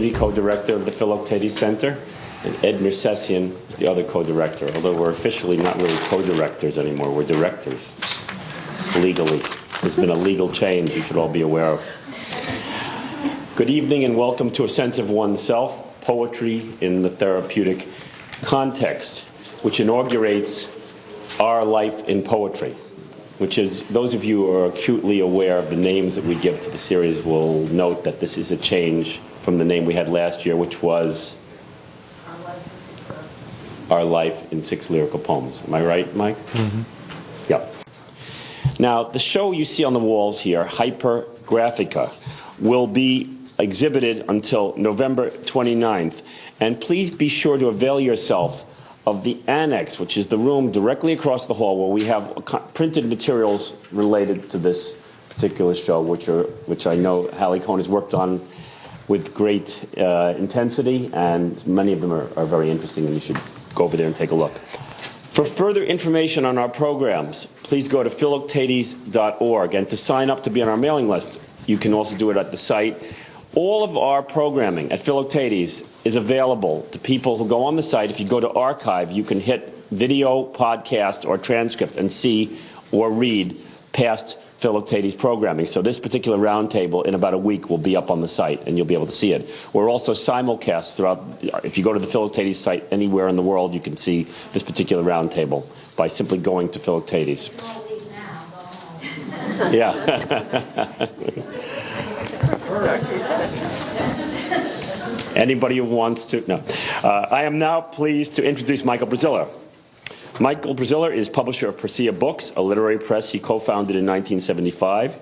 Levy, co-director of the Philoctetes Center, and Ed Nersessian is the other co-director, although we're officially not really co-directors anymore, we're directors, legally. There's been a legal change you should all be aware of. Good evening and welcome to A Sense of Oneself, Poetry in the Therapeutic Context, which inaugurates Our Life in Poetry, which is, those of you who are acutely aware of the names that we give to the series will note that this is a change from the name we had last year, which was Our Life in 6 Lyrical Poems. Am I right, Mike? Mm-hmm. Yep. Now, the show you see on the walls here, Hypergraphica, will be exhibited until November 29th. And please be sure to avail yourself of the annex, which is the room directly across the hall where we have printed materials related to this particular show, which I know Hallie Cohn has worked on with great intensity, and many of them are very interesting, and you should go over there and take a look. For further information on our programs, please go to philoctetes.org, and to sign up to be on our mailing list, you can also do it at the site. All of our programming at Philoctetes is available to people who go on the site. If you go to archive, you can hit video, podcast, or transcript and see or read past Philoctetes programming. So this particular roundtable in about a week will be up on the site, and you'll be able to see it. We're also simulcast throughout. If you go to the Philoctetes site anywhere in the world, you can see this particular roundtable by simply going to Philoctetes. Yeah. Anybody who wants to? No. I am now pleased to introduce Michael Braziller. Michael Braziller is publisher of Persea Books, a literary press he co-founded in 1975.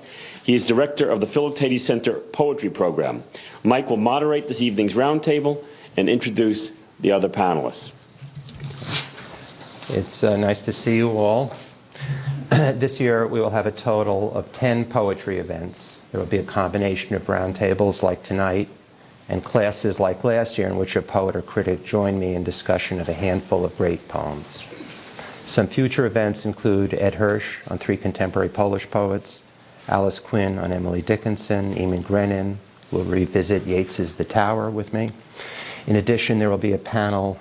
He is director of the Philoctetes Center Poetry Program. Mike will moderate this evening's roundtable and introduce the other panelists. It's nice to see you all. This year we will have a total of 10 poetry events. There will be a combination of roundtables like tonight and classes like last year in which a poet or critic joined me in discussion of a handful of great poems. Some future events include Ed Hirsch on 3 contemporary Polish poets, Alice Quinn on Emily Dickinson, Eamon Grennan will revisit Yeats's The Tower with me. In addition, there will be a panel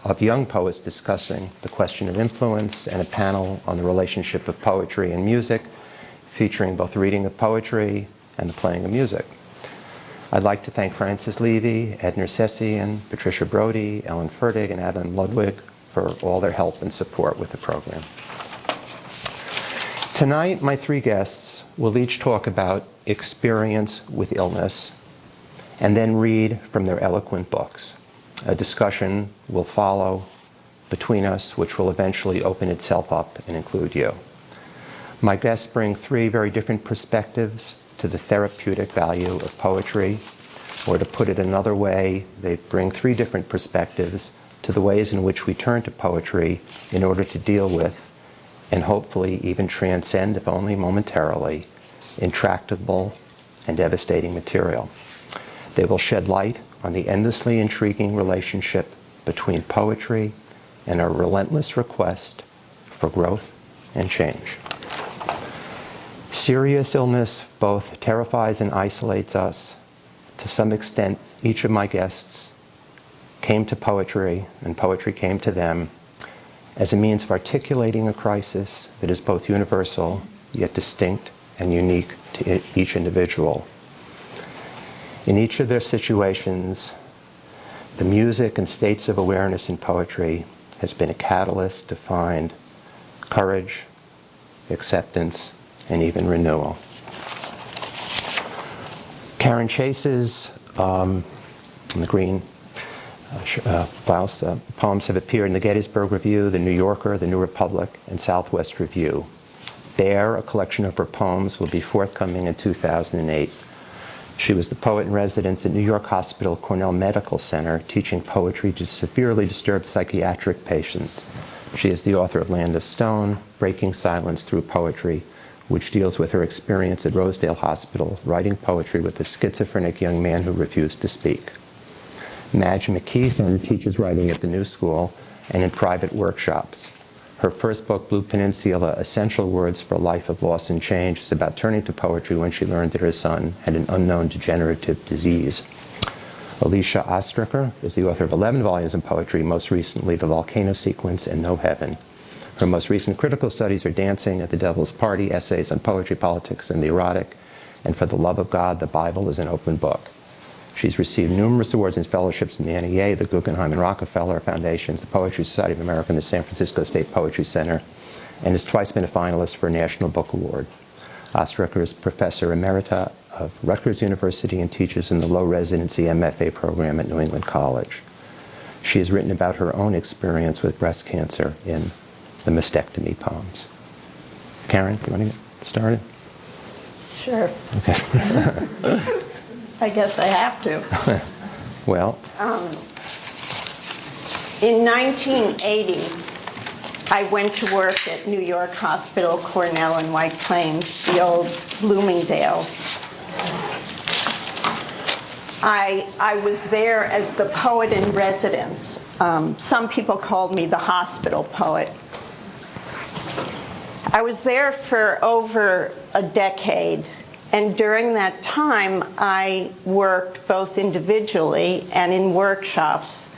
of young poets discussing the question of influence, and a panel on the relationship of poetry and music, featuring both the reading of poetry and the playing of music. I'd like to thank Francis Levy, Ed Nersessian, Patricia Brody, Ellen Fertig, and Adam Ludwig for all their help and support with the program. Tonight, my 3 guests will each talk about experience with illness and then read from their eloquent books. A discussion will follow between us, which will eventually open itself up and include you. My guests bring 3 very different perspectives to the therapeutic value of poetry, or to put it another way, they bring 3 different perspectives to the ways in which we turn to poetry in order to deal with, and hopefully even transcend, if only momentarily, intractable and devastating material. They will shed light on the endlessly intriguing relationship between poetry and our relentless request for growth and change. Serious illness both terrifies and isolates us. To some extent, each of my guests came to poetry, and poetry came to them, as a means of articulating a crisis that is both universal, yet distinct and unique to each individual. In each of their situations, the music and states of awareness in poetry has been a catalyst to find courage, acceptance, and even renewal. Karen Chase's, in the green blouse, poems have appeared in the Gettysburg Review, the New Yorker, the New Republic, and Southwest Review. There, a collection of her poems will be forthcoming in 2008. She was the poet in residence at New York Hospital Cornell Medical Center, teaching poetry to severely disturbed psychiatric patients. She is the author of Land of Stone, Breaking Silence Through Poetry, which deals with her experience at Rosedale Hospital, writing poetry with a schizophrenic young man who refused to speak. Madge McKeithen teaches writing at the New School and in private workshops. Her first book, Blue Peninsula, Essential Words for a Life of Loss and Change, is about turning to poetry when she learned that her son had an unknown degenerative disease. Alicia Ostriker is the author of 11 volumes in poetry, most recently The Volcano Sequence and No Heaven. Her most recent critical studies are Dancing at the Devil's Party, essays on poetry, politics, and the erotic, and For the Love of God, the Bible is an Open Book. She's received numerous awards and fellowships from the NEA, the Guggenheim and Rockefeller Foundations, the Poetry Society of America, and the San Francisco State Poetry Center, and has twice been a finalist for a National Book Award. Ostriker is Professor Emerita of Rutgers University and teaches in the low residency MFA program at New England College. She has written about her own experience with breast cancer in the Mastectomy poems. Karen, you want to get started? Sure. Okay. I guess I have to. Well, in 1980, I went to work at New York Hospital, Cornell, and White Plains, the old Bloomingdale's. I was there as the poet in residence. Some people called me the hospital poet. I was there for over a decade, and during that time, I worked both individually and in workshops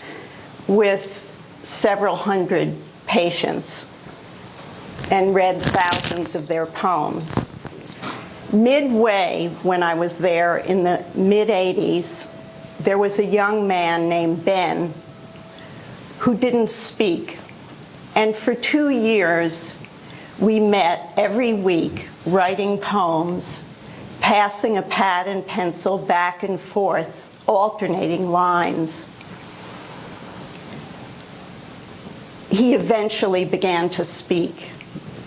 with several hundred patients and read thousands of their poems. Midway, when I was there in the mid-'80s, there was a young man named Ben who didn't speak. And for 2 years, we met every week writing poems, passing a pad and pencil back and forth, alternating lines. He eventually began to speak.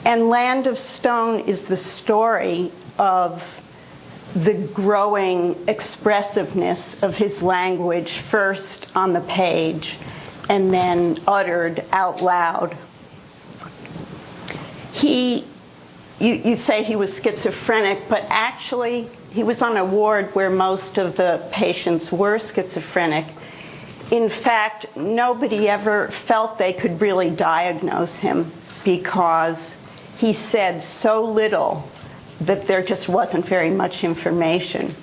And Land of Stone is the story of the growing expressiveness of his language, first on the page and then uttered out loud. You say he was schizophrenic, but actually he was on a ward where most of the patients were schizophrenic. In fact, nobody ever felt they could really diagnose him because he said so little that there just wasn't very much information.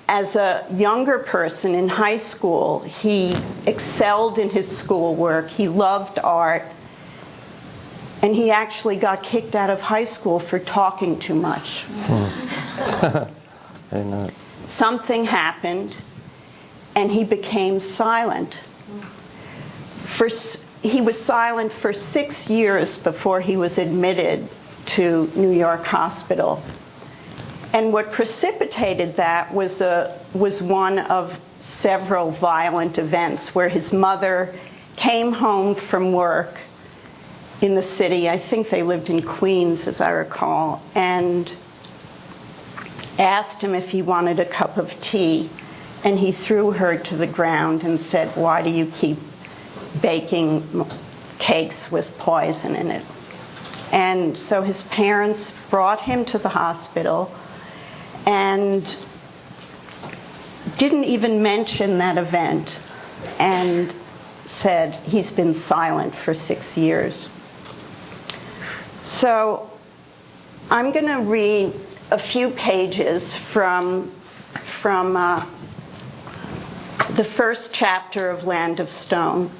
As a younger person in high school, he excelled in his schoolwork. He loved art. And he actually got kicked out of high school for talking too much. Something happened, and he became silent. He was silent for 6 years before he was admitted to New York Hospital. And what precipitated that was one of several violent events where his mother came home from work in the city. I think they lived in Queens, as I recall, and asked him if he wanted a cup of tea. And he threw her to the ground and said, "Why do you keep baking cakes with poison in it?" And so his parents brought him to the hospital and didn't even mention that event and said he's been silent for 6 years. So I'm going to read a few pages from the first chapter of Land of Stone.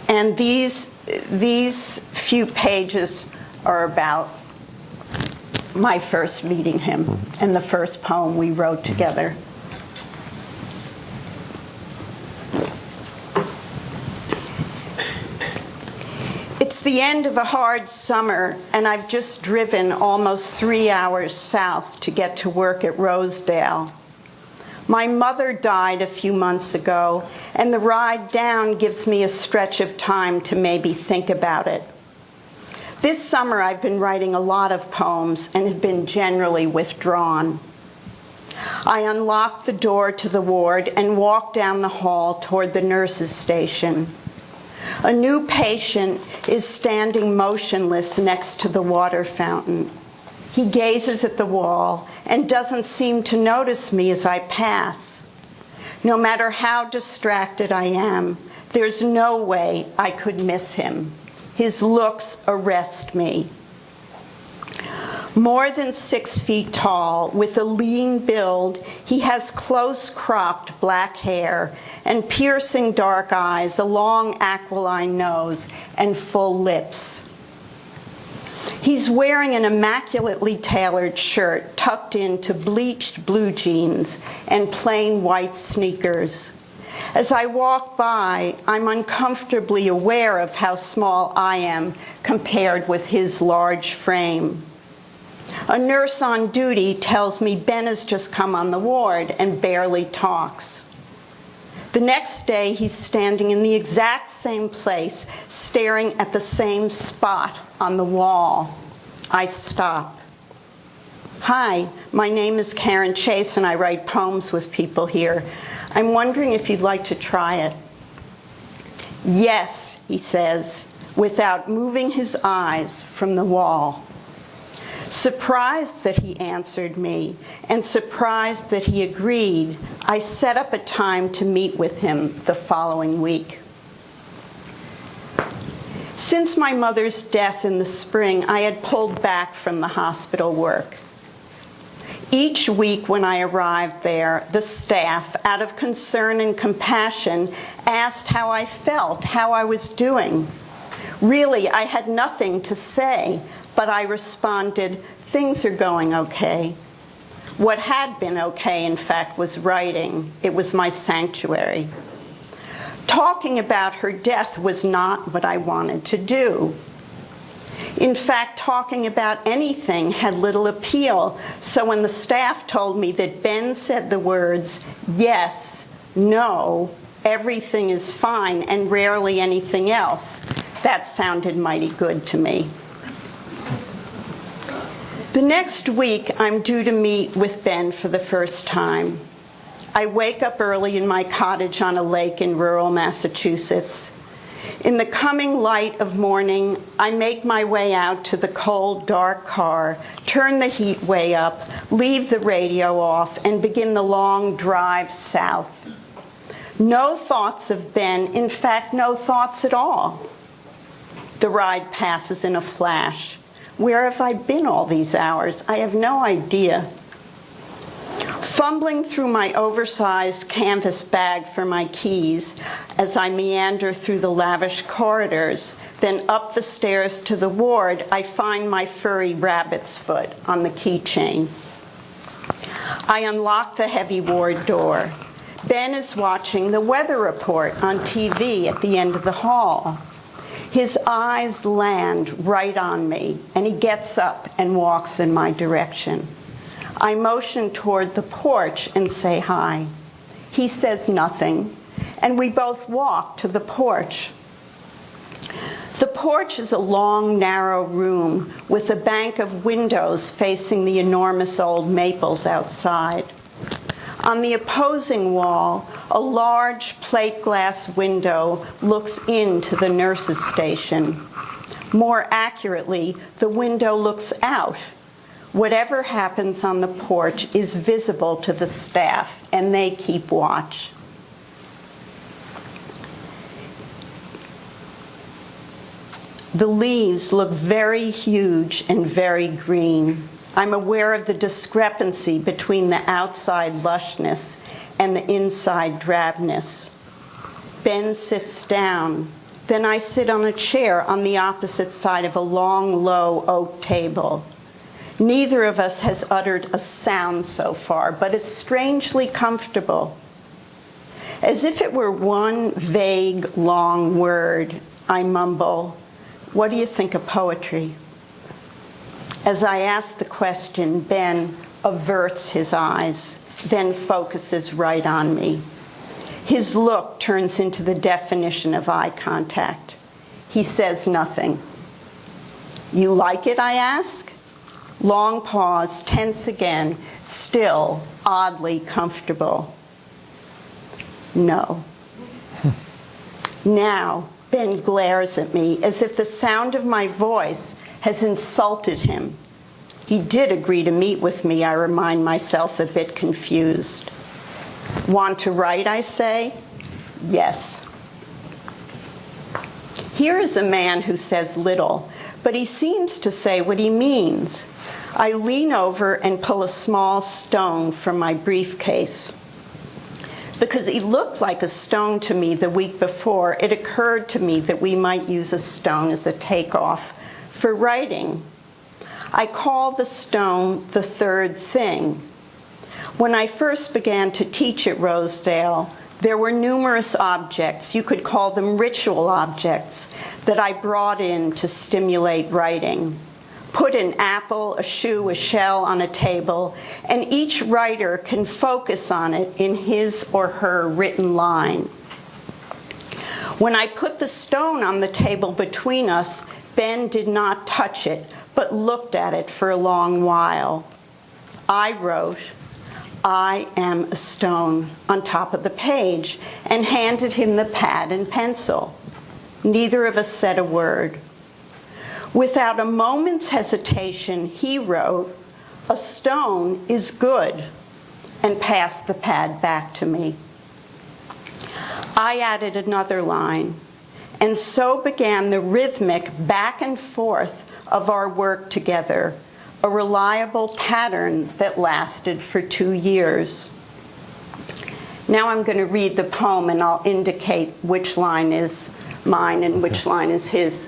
And these few pages are about my first meeting him and the first poem we wrote together. It's the end of a hard summer, and I've just driven almost 3 hours south to get to work at Rosedale. My mother died a few months ago, and the ride down gives me a stretch of time to maybe think about it. This summer I've been writing a lot of poems and have been generally withdrawn. I unlocked the door to the ward and walked down the hall toward the nurse's station. A new patient is standing motionless next to the water fountain. He gazes at the wall and doesn't seem to notice me as I pass. No matter how distracted I am, there's no way I could miss him. His looks arrest me. More than 6 feet tall, with a lean build, he has close-cropped black hair and piercing dark eyes, a long aquiline nose, and full lips. He's wearing an immaculately tailored shirt tucked into bleached blue jeans and plain white sneakers. As I walk by, I'm uncomfortably aware of how small I am compared with his large frame. A nurse on duty tells me Ben has just come on the ward and barely talks. The next day, he's standing in the exact same place, staring at the same spot on the wall. I stop. Hi, my name is Karen Chase, and I write poems with people here. I'm wondering if you'd like to try it. Yes, he says, without moving his eyes from the wall. Surprised that he answered me, and surprised that he agreed, I set up a time to meet with him the following week. Since my mother's death in the spring, I had pulled back from the hospital work. Each week when I arrived there, the staff, out of concern and compassion, asked how I felt, how I was doing. Really, I had nothing to say, but I responded, things are going okay. What had been okay, in fact, was writing. It was my sanctuary. Talking about her death was not what I wanted to do. In fact, talking about anything had little appeal, so when the staff told me that Ben said the words, yes, no, everything is fine, and rarely anything else, that sounded mighty good to me. The next week, I'm due to meet with Ben for the first time. I wake up early in my cottage on a lake in rural Massachusetts. In the coming light of morning, I make my way out to the cold, dark car, turn the heat way up, leave the radio off, and begin the long drive south. No thoughts of Ben, in fact, no thoughts at all. The ride passes in a flash. Where have I been all these hours? I have no idea. Fumbling through my oversized canvas bag for my keys as I meander through the lavish corridors, then up the stairs to the ward, I find my furry rabbit's foot on the keychain. I unlock the heavy ward door. Ben is watching the weather report on TV at the end of the hall. His eyes land right on me, and he gets up and walks in my direction. I motion toward the porch and say hi. He says nothing, and we both walk to the porch. The porch is a long, narrow room with a bank of windows facing the enormous old maples outside. On the opposing wall, a large plate glass window looks into the nurses' station. More accurately, the window looks out. Whatever happens on the porch is visible to the staff, and they keep watch. The leaves look very huge and very green. I'm aware of the discrepancy between the outside lushness and the inside drabness. Ben sits down. Then I sit on a chair on the opposite side of a long, low oak table. Neither of us has uttered a sound so far, but it's strangely comfortable. As if it were one vague, long word, I mumble, "What do you think of poetry?" As I ask the question, Ben averts his eyes, then focuses right on me. His look turns into the definition of eye contact. He says nothing. "You like it?" I ask. Long pause, tense again, still oddly comfortable. No. Now, Ben glares at me as if the sound of my voice has insulted him. He did agree to meet with me, I remind myself, a bit confused. Want to write, I say? Yes. Here is a man who says little, but he seems to say what he means. I lean over and pull a small stone from my briefcase. Because he looked like a stone to me the week before, it occurred to me that we might use a stone as a takeoff for writing. I call the stone the third thing. When I first began to teach at Rosedale, there were numerous objects, you could call them ritual objects, that I brought in to stimulate writing. Put an apple, a shoe, a shell on a table, and each writer can focus on it in his or her written line. When I put the stone on the table between us, Ben did not touch it, but looked at it for a long while. I wrote, "I am a stone," on top of the page, and handed him the pad and pencil. Neither of us said a word. Without a moment's hesitation, he wrote, "A stone is good," and passed the pad back to me. I added another line, and so began the rhythmic back and forth of our work together, a reliable pattern that lasted for 2 years. Now I'm going to read the poem, and I'll indicate which line is mine and which line is his.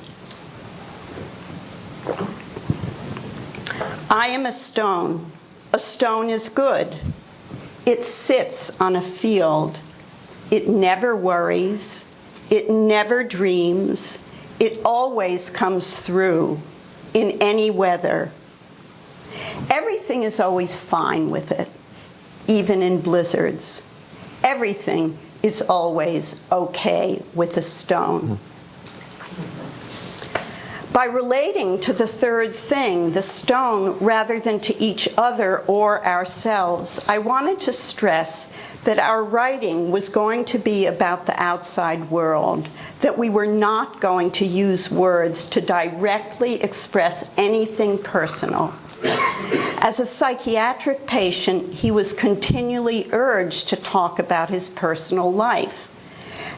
I am a stone. A stone is good. It sits on a field. It never worries. It never dreams. It always comes through in any weather. Everything is always fine with it, even in blizzards. Everything is always okay with a stone. By relating to the third thing, the stone, rather than to each other or ourselves, I wanted to stress that our writing was going to be about the outside world, that we were not going to use words to directly express anything personal. As a psychiatric patient, he was continually urged to talk about his personal life.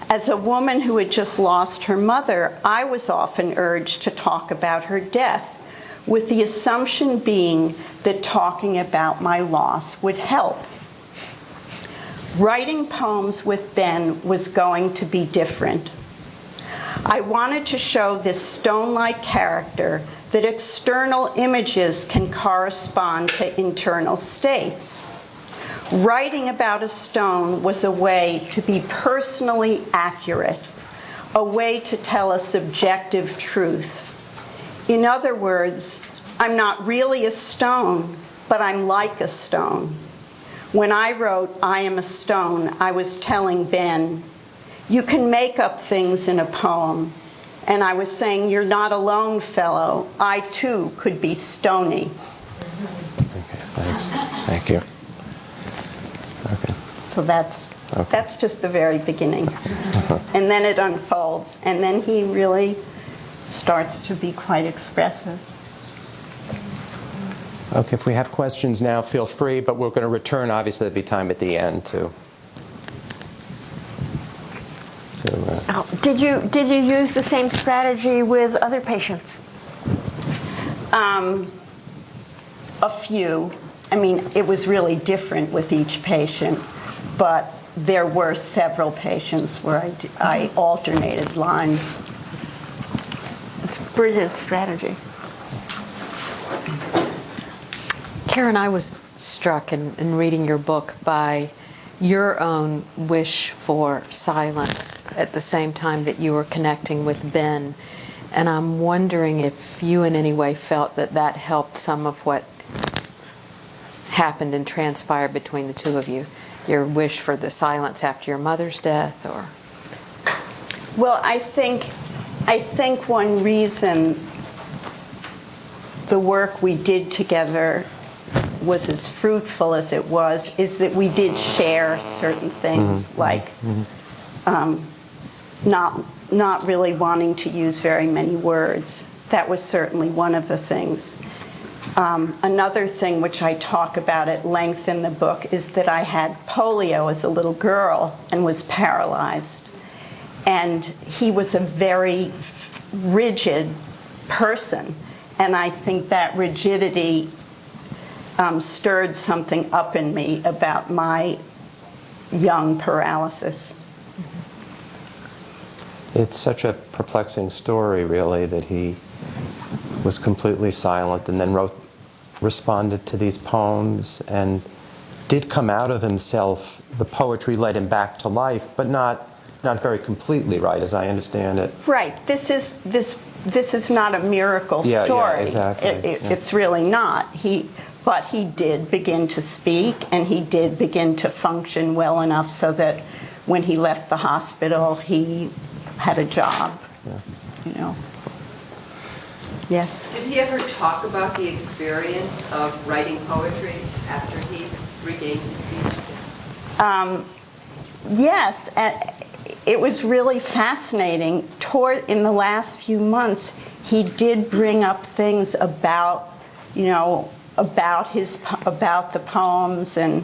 As a woman who had just lost her mother, I was often urged to talk about her death, with the assumption being that talking about my loss would help. Writing poems with Ben was going to be different. I wanted to show this stone-like character that external images can correspond to internal states. Writing about a stone was a way to be personally accurate, a way to tell a subjective truth. In other words, I'm not really a stone, but I'm like a stone. When I wrote, "I am a stone," I was telling Ben, you can make up things in a poem. And I was saying, you're not alone, fellow. I, too, could be stony. Okay, thanks. Thank you. Okay. So that's just the very beginning. And then it unfolds. And then he really starts to be quite expressive. Okay, if we have questions now, feel free, but we're going to return. Obviously, there'll be time at the end, too. Did you use the same strategy with other patients? A few. I mean, it was really different with each patient, but there were several patients where I alternated lines. It's a brilliant strategy. Karen, I was struck in reading your book by your own wish for silence at the same time that you were connecting with Ben. And I'm wondering if you in any way felt that that helped some of what happened and transpired between the two of you. Your wish for the silence after your mother's death, or? Well, I think one reason the work we did together was as fruitful as it was is that we did share certain things, like not really wanting to use very many words. That was certainly one of the things. Another thing which I talk about at length in the book is that I had polio as a little girl and was paralyzed. And he was a very rigid person. And I think that rigidity stirred something up in me about my young paralysis. It's such a perplexing story, really, that he was completely silent and then responded to these poems and did come out of himself. The poetry led him back to life, but not very completely, right, as I understand it. Right. This is not a miracle story. Yeah, exactly. It's really not. But he did begin to speak, and he did begin to function well enough so that when he left the hospital, he had a job. Yeah. You know. Yes. Did he ever talk about the experience of writing poetry after he regained his speech? Yes. It was really fascinating. In the last few months, he did bring up things about, about the poems, and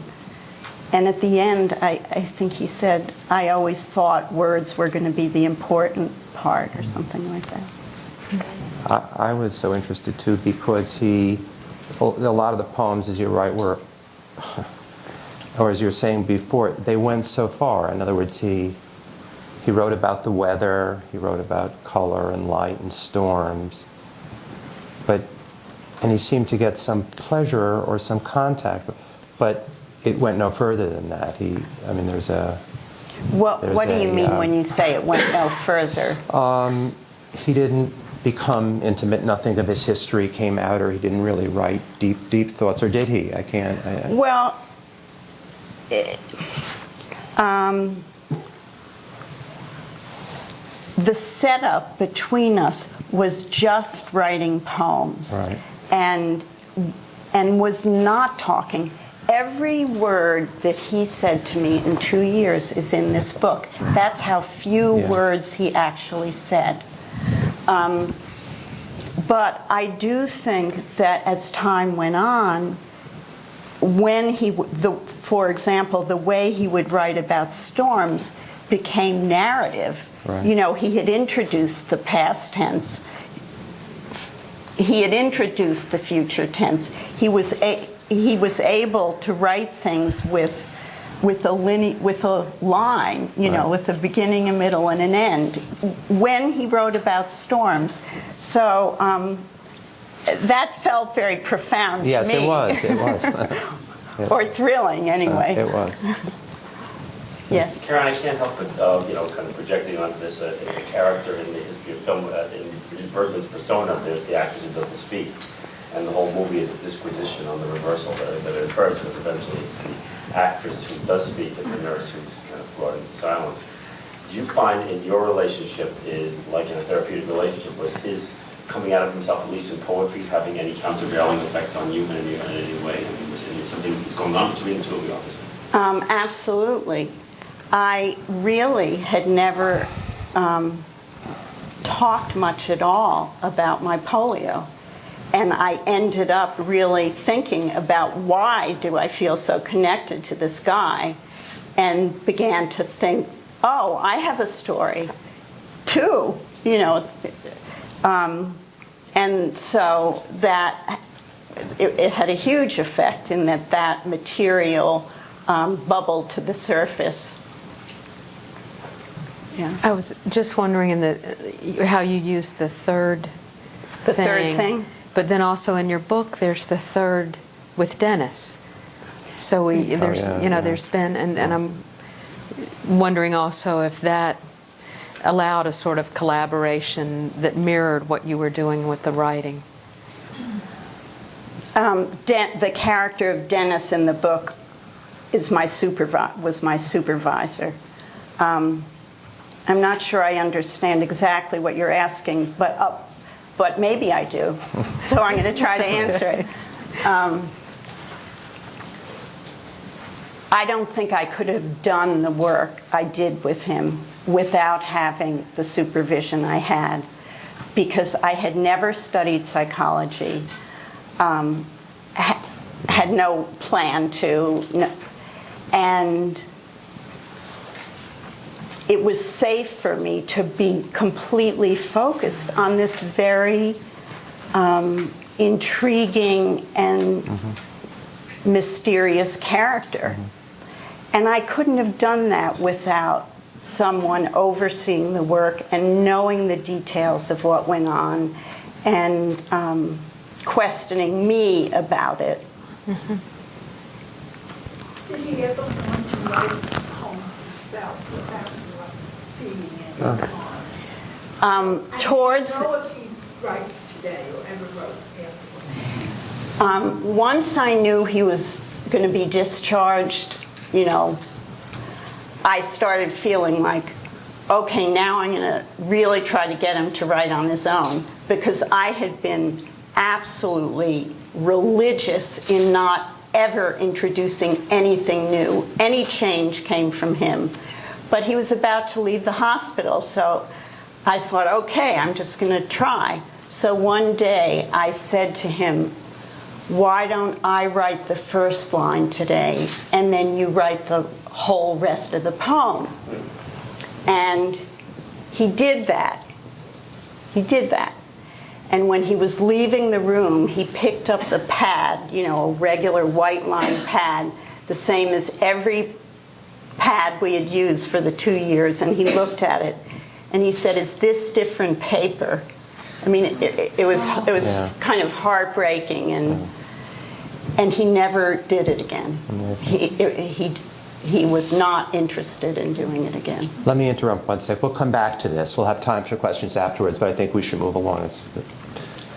at the end, I think he said, "I always thought words were going to be the important part," or something like that. I was so interested too because a lot of the poems, as you're right, were, or as you were saying before, they went so far. In other words, he wrote about the weather, he wrote about color and light and storms, and he seemed to get some pleasure or some contact, but it went no further than that. There's a... What do you mean when you say it went no further? He didn't become intimate. Nothing of his history came out, or he didn't really write deep thoughts, or did he? Well, the setup between us was just writing poems, right, and was not talking. Every word that he said to me in 2 years is in this book. That's how few words he actually said. But I do think that as time went on, for example, the way he would write about storms became narrative. Right. He had introduced the past tense. He had introduced the future tense. He was able to write things with a line, right, with a beginning, a middle, and an end, when he wrote about storms. So that felt very profound to me. Yes, it was. Or thrilling, anyway. It was. Yes. Karen, I can't help but, kind of projecting onto this a character in the history of film, in Richard Bergman's persona. There's the actor who doesn't speak, and the whole movie is a disquisition on the reversal that occurs, because eventually it's the actress who does speak and the nurse who's kind of brought into silence. Do you find in your relationship is, like in a therapeutic relationship, was his coming out of himself, at least in poetry, having any countervailing effect on you in any way? Was it something that's going on between the two of you, obviously? Absolutely. I really had never talked much at all about my polio. And I ended up really thinking about, why do I feel so connected to this guy? And began to think, oh, I have a story too, and so that it had a huge effect in that material bubbled to the surface. Yeah. I was just wondering how you use the third thing. But then also in your book, there's the third with Dennis. So there's been, and I'm wondering also if that allowed a sort of collaboration that mirrored what you were doing with the writing. The character of Dennis in the book was my supervisor. I'm not sure I understand exactly what you're asking, but maybe I do. So I'm going to try to answer it. I don't think I could have done the work I did with him without having the supervision I had, because I had never studied psychology, had no plan to, and it was safe for me to be completely focused on this very intriguing and mysterious character. And I couldn't have done that without someone overseeing the work and knowing the details of what went on and questioning me about it. Mm-hmm. Did he ever want to write a poem himself without feeding it? Towards I don't know if he writes today or ever wrote afterwards. Once I knew he was going to be discharged, you know, I started feeling like, okay, now I'm going to really try to get him to write on his own, because I had been absolutely religious in not ever introducing anything new. Any change came from him. But he was about to leave the hospital, so I thought, okay, I'm just going to try. So one day I said to him, why don't I write the first line today, and then you write the whole rest of the poem? And he did that. He did that. And when he was leaving the room, he picked up the pad, you know, a regular white line pad, the same as every pad we had used for the 2 years, and he looked at it, and he said, is this different paper? I mean, it was kind of heartbreaking, and he never did it again. He was not interested in doing it again. Let me interrupt one sec. We'll come back to this. We'll have time for questions afterwards, but I think we should move along.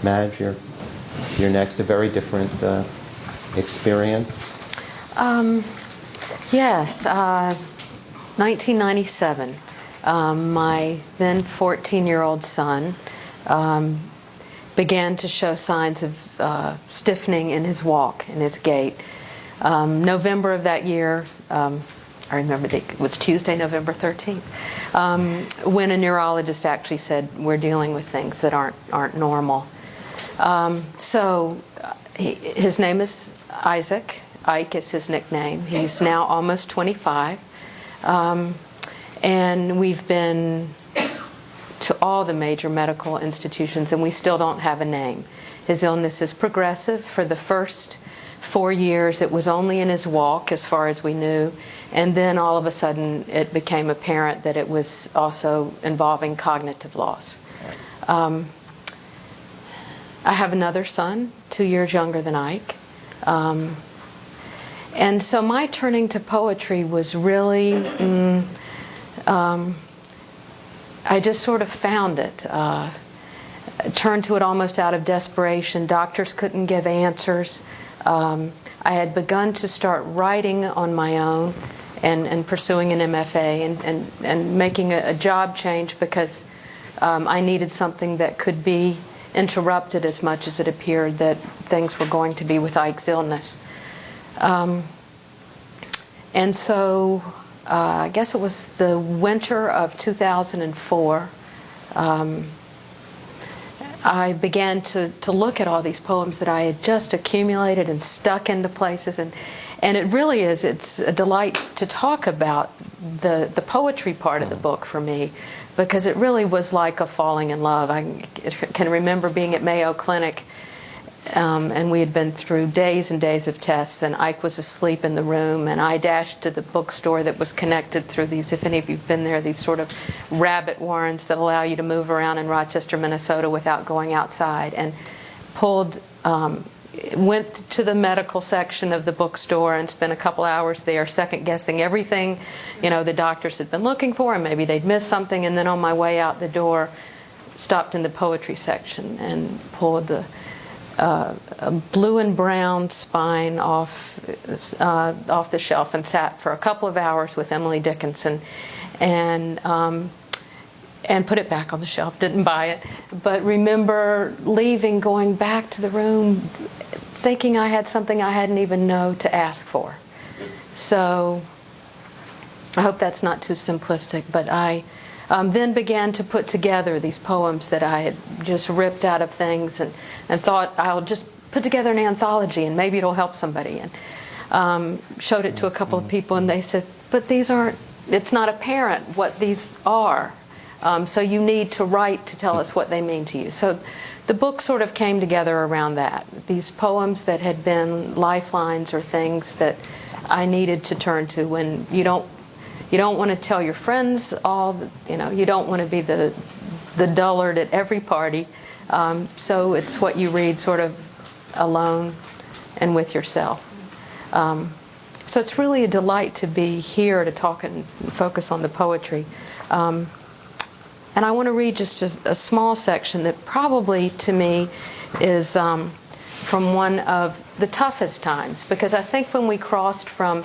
Madge, you're next. A very different experience. Yes, 1997. My then 14-year-old son began to show signs of stiffening in his walk, in his gait. November of that year, I remember it was Tuesday, November 13th, when a neurologist actually said, we're dealing with things that aren't normal. His name is Isaac. Ike is his nickname. He's now almost 25. And we've been to all the major medical institutions, and we still don't have a name. His illness is progressive. For the first 4 years, it was only in his walk, as far as we knew. And then all of a sudden, it became apparent that it was also involving cognitive loss. I have another son, 2 years younger than Ike. And so my turning to poetry was really, I just sort of found it. Turned to it almost out of desperation. Doctors couldn't give answers. I had begun to start writing on my own and pursuing an MFA and making a job change because I needed something that could be interrupted as much as it appeared that things were going to be with Ike's illness. And so I guess it was the winter of 2004, I began to look at all these poems that I had just accumulated and stuck into places, and it really is, it's a delight to talk about the poetry part of the book for me, because it really was like a falling in love. I can remember being at Mayo Clinic, and we had been through days and days of tests, and Ike was asleep in the room, and I dashed to the bookstore that was connected through these, if any of you've been there, these sort of rabbit warrens that allow you to move around in Rochester, Minnesota without going outside, and went to the medical section of the bookstore and spent a couple hours there second-guessing everything, the doctors had been looking for, and maybe they'd missed something, and then on my way out the door, stopped in the poetry section and pulled a blue and brown spine off the shelf and sat for a couple of hours with Emily Dickinson and put it back on the shelf. Didn't buy it, but remember leaving, going back to the room, thinking I had something I hadn't even known to ask for. So I hope that's not too simplistic, but I then began to put together these poems that I had just ripped out of things and thought I'll just put together an anthology and maybe it'll help somebody. And showed it to a couple of people and they said, but these aren't, it's not apparent what these are. So you need to write to tell us what they mean to you. So the book sort of came together around that. These poems that had been lifelines or things that I needed to turn to when you don't want to tell your friends you don't want to be the dullard at every party. So it's what you read sort of alone and with yourself. So it's really a delight to be here to talk and focus on the poetry. And I want to read just a small section that probably to me is from one of the toughest times, because I think when we crossed from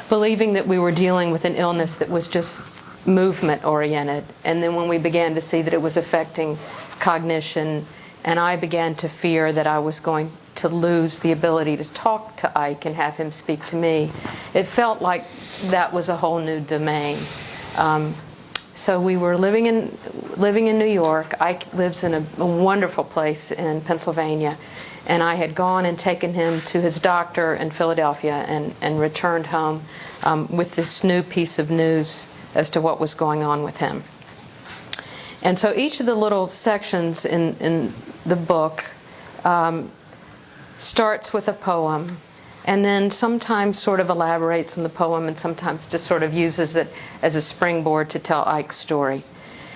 believing that we were dealing with an illness that was just movement oriented, and then when we began to see that it was affecting cognition, and I began to fear that I was going to lose the ability to talk to Ike and have him speak to me, it felt like that was a whole new domain. So we were living in New York. Ike lives in a wonderful place in Pennsylvania, and I had gone and taken him to his doctor in Philadelphia and returned home with this new piece of news as to what was going on with him. And so each of the little sections in the book starts with a poem, and then sometimes sort of elaborates on the poem and sometimes just sort of uses it as a springboard to tell Ike's story.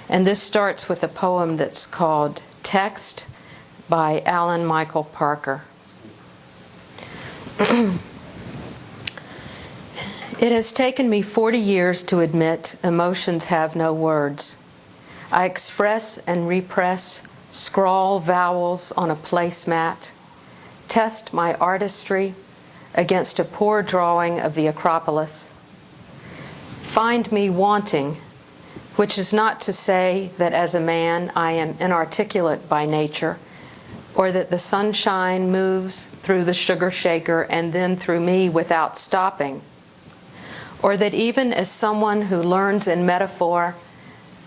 And this starts with a poem that's called Text by Alan Michael Parker. It has taken me 40 years to admit emotions have no words. I express and repress, scrawl vowels on a placemat, test my artistry against a poor drawing of the Acropolis. Find me wanting, which is not to say that as a man I am inarticulate by nature, or that the sunshine moves through the sugar shaker and then through me without stopping, or that even as someone who learns in metaphor,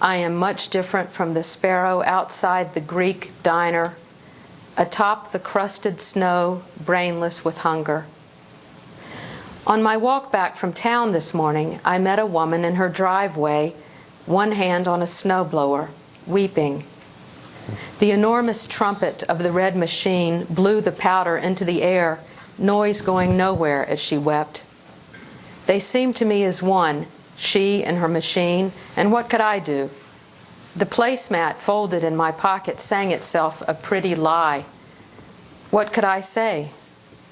I am much different from the sparrow outside the Greek diner, atop the crusted snow, brainless with hunger. On my walk back from town this morning, I met a woman in her driveway, one hand on a snowblower, weeping. The enormous trumpet of the red machine blew the powder into the air, noise going nowhere as she wept. They seemed to me as one, she and her machine, and what could I do? The placemat folded in my pocket sang itself a pretty lie. What could I say?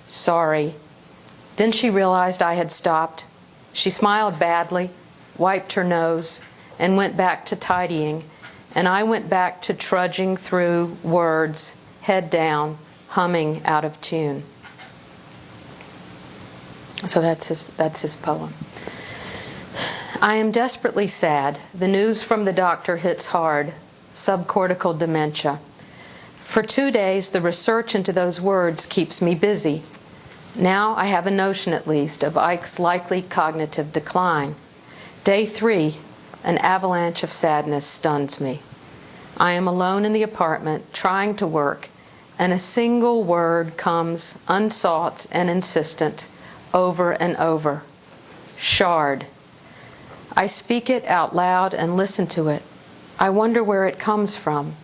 Sorry. Then she realized I had stopped. She smiled badly, wiped her nose, and went back to tidying, and I went back to trudging through words, head down, humming out of tune. So that's his poem. I am desperately sad. The news from the doctor hits hard. Subcortical dementia. For 2 days, the research into those words keeps me busy. Now I have a notion, at least, of Ike's likely cognitive decline. Day 3, an avalanche of sadness stuns me. I am alone in the apartment, trying to work, and a single word comes unsought and insistent, over and over. Shard. I speak it out loud and listen to it. I wonder where it comes from,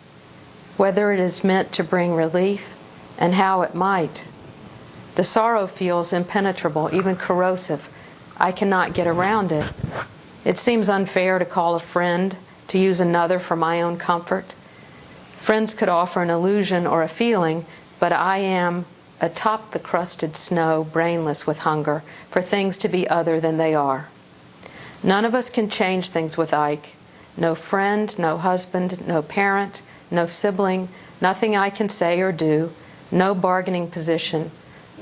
whether it is meant to bring relief, and how it might. The sorrow feels impenetrable, even corrosive. I cannot get around it. It seems unfair to call a friend, to use another for my own comfort. Friends could offer an illusion or a feeling, but I am atop the crusted snow, brainless with hunger, for things to be other than they are. None of us can change things with Ike. No friend, no husband, no parent, no sibling, nothing I can say or do, no bargaining position.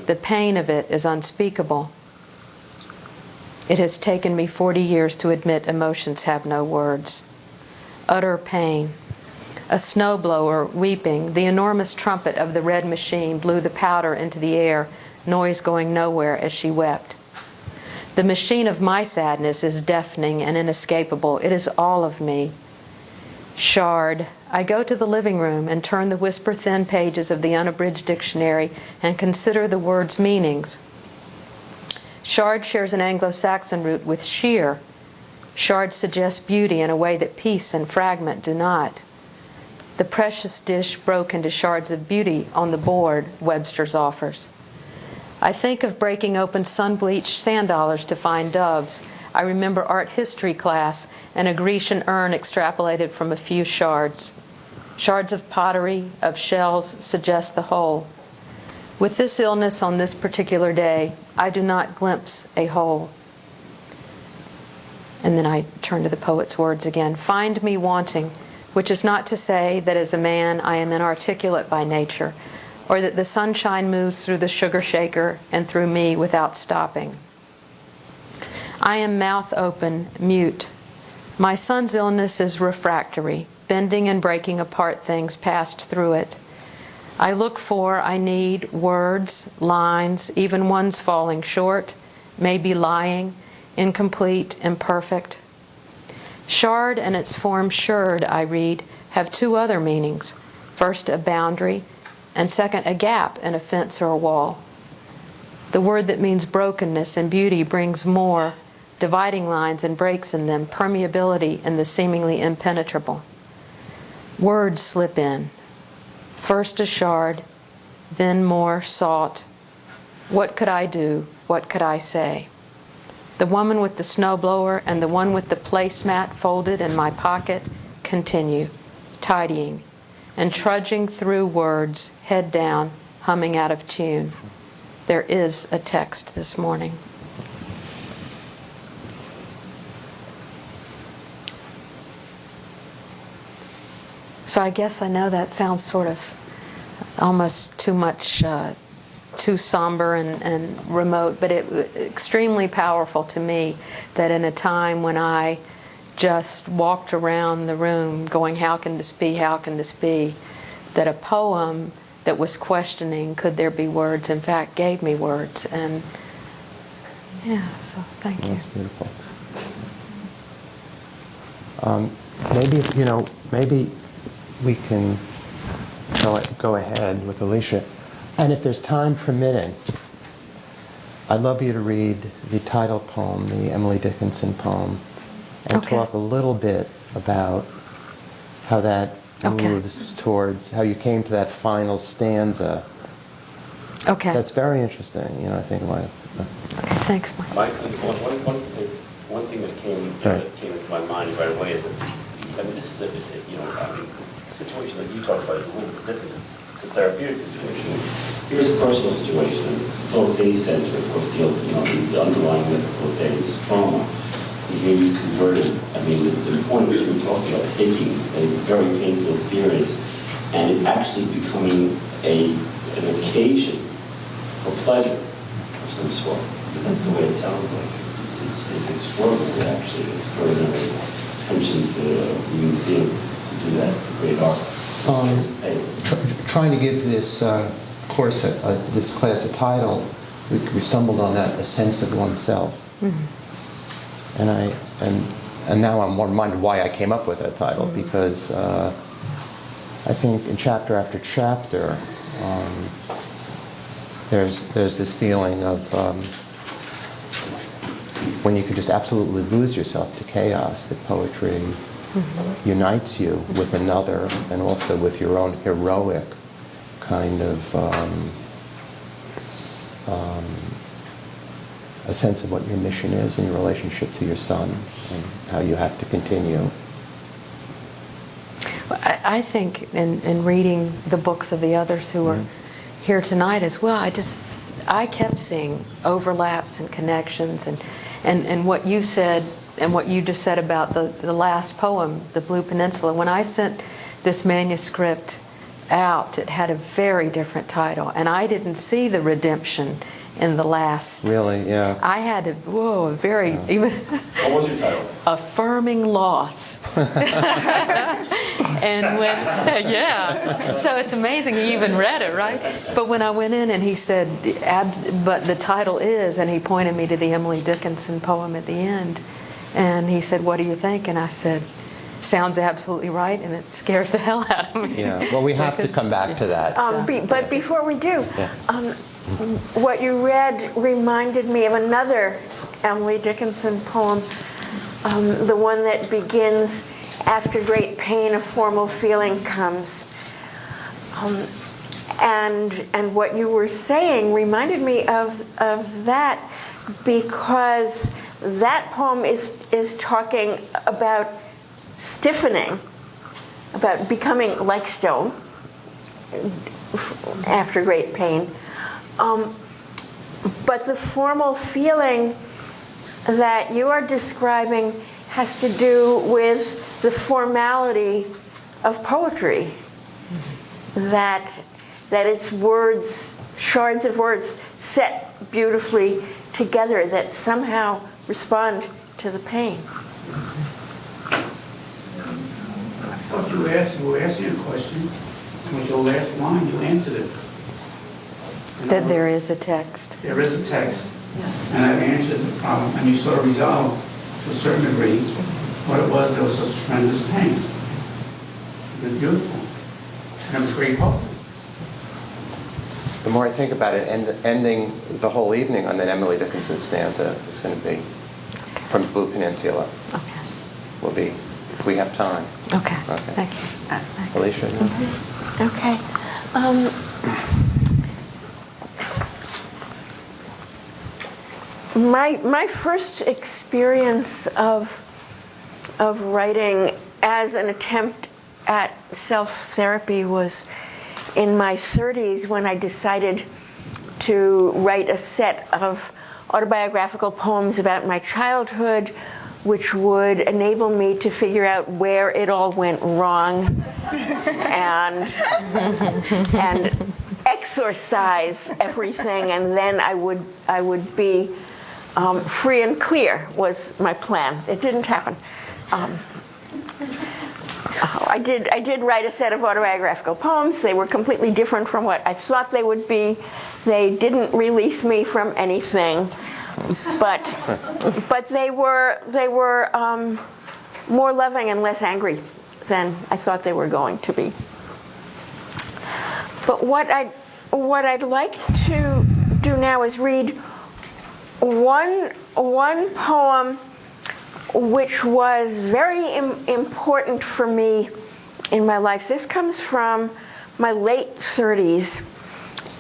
The pain of it is unspeakable. It has taken me 40 years to admit emotions have no words. Utter pain. A snowblower weeping, the enormous trumpet of the red machine blew the powder into the air, noise going nowhere as she wept. The machine of my sadness is deafening and inescapable. It is all of me. Shard. I go to the living room and turn the whisper-thin pages of the unabridged dictionary and consider the words' meanings. Shard shares an Anglo-Saxon root with shear. Shards suggest beauty in a way that piece and fragment do not. The precious dish broke into shards of beauty on the board, Webster's offers. I think of breaking open sun-bleached sand dollars to find doves. I remember art history class and a Grecian urn extrapolated from a few shards. Shards of pottery, of shells, suggest the whole. With this illness on this particular day, I do not glimpse a whole. And then I turn to the poet's words again. Find me wanting, which is not to say that as a man I am inarticulate by nature, or that the sunshine moves through the sugar shaker and through me without stopping. I am mouth open, mute. My son's illness is refractory, bending and breaking apart things passed through it. I look for, I need, words, lines, even ones falling short, maybe lying, incomplete, imperfect. Shard and its form shirred, I read, have two other meanings. First, a boundary, and second, a gap in a fence or a wall. The word that means brokenness and beauty brings more, dividing lines and breaks in them, permeability in the seemingly impenetrable. Words slip in. First a shard, then more sought. What could I do? What could I say? The woman with the snowblower and the one with the placemat folded in my pocket continue, tidying, and trudging through words, head down, humming out of tune. There is a text this morning. So I guess I know that sounds sort of almost too much, too somber and remote, but it was extremely powerful to me that in a time when I just walked around the room going, how can this be, how can this be, that a poem that was questioning, could there be words, in fact gave me words. And yeah, so thank you. That's beautiful. Maybe we can go ahead with Alicia. And if there's time permitting, I'd love you to read the title poem, the Emily Dickinson poem, and talk a little bit about how that moves towards, how you came to that final stanza. Okay. That's very interesting, I think. Okay, thanks, Mike. One thing that came into my mind right away is that, this is a situation that you talked about is a little bit different. It's a therapeutic situation. Here's a personal situation. Faulté Center, of course, deals with the underlying myth of Faulté's trauma. Here you converted. The point which you were talking about, taking a very painful experience and it actually becoming an occasion for pleasure of some sort. That's the way it sounds like. It's extraordinary, actually, extraordinary attention to museum to do that great art. Trying to give this course, this class a title, we stumbled on that, a sense of oneself. Mm-hmm. And now I'm more reminded why I came up with that title, mm-hmm. because I think in chapter after chapter, there's this feeling of when you can just absolutely lose yourself to chaos, that poetry mm-hmm. unites you with another and also with your own heroic kind of a sense of what your mission is in your relationship to your son and how you have to continue. I think in reading the books of the others who are here tonight as well, I kept seeing overlaps and connections and what you said and what you just said about the last poem, The Blue Peninsula. When I sent this manuscript out, it had a very different title, and I didn't see the redemption in the last. Really, yeah. I had to, even. What was your title? Affirming Loss. And when, yeah. So it's amazing he even read it, right? But when I went in and he said, but the title is, and he pointed me to the Emily Dickinson poem at the end, and he said, what do you think? And I said, sounds absolutely right, and it scares the hell out of me. Yeah, well, we have to come back to that. But before we do, what you read reminded me of another Emily Dickinson poem the one that begins, after great pain, a formal feeling comes. And what you were saying reminded me of that, because that poem is talking about stiffening, about becoming like stone after great pain. But the formal feeling that you are describing has to do with the formality of poetry, that it's words, shards of words set beautifully together that somehow respond to the pain. I thought you were asking a question, and with your last line, you answered it. That there is a text. There is a text, and I've answered the problem, and you sort of resolved, to a certain degree, what it was that was such tremendous pain. It was beautiful, and it was great poetry. The more I think about it, ending the whole evening on that Emily Dickinson stanza is going to be from Blue Peninsula. Okay. Will be, if we have time. Okay. Okay. Thank you. Alicia? Okay. My first experience of writing as an attempt at self-therapy was in my 30s, when I decided to write a set of autobiographical poems about my childhood, which would enable me to figure out where it all went wrong and exorcise everything, and then I would be free and clear, was my plan. It didn't happen. I did write a set of autobiographical poems. They were completely different from what I thought they would be. They didn't release me from anything, but they were more loving and less angry than I thought they were going to be. But what I'd like to do now is read one poem which was very important for me in my life. This comes from my late 30s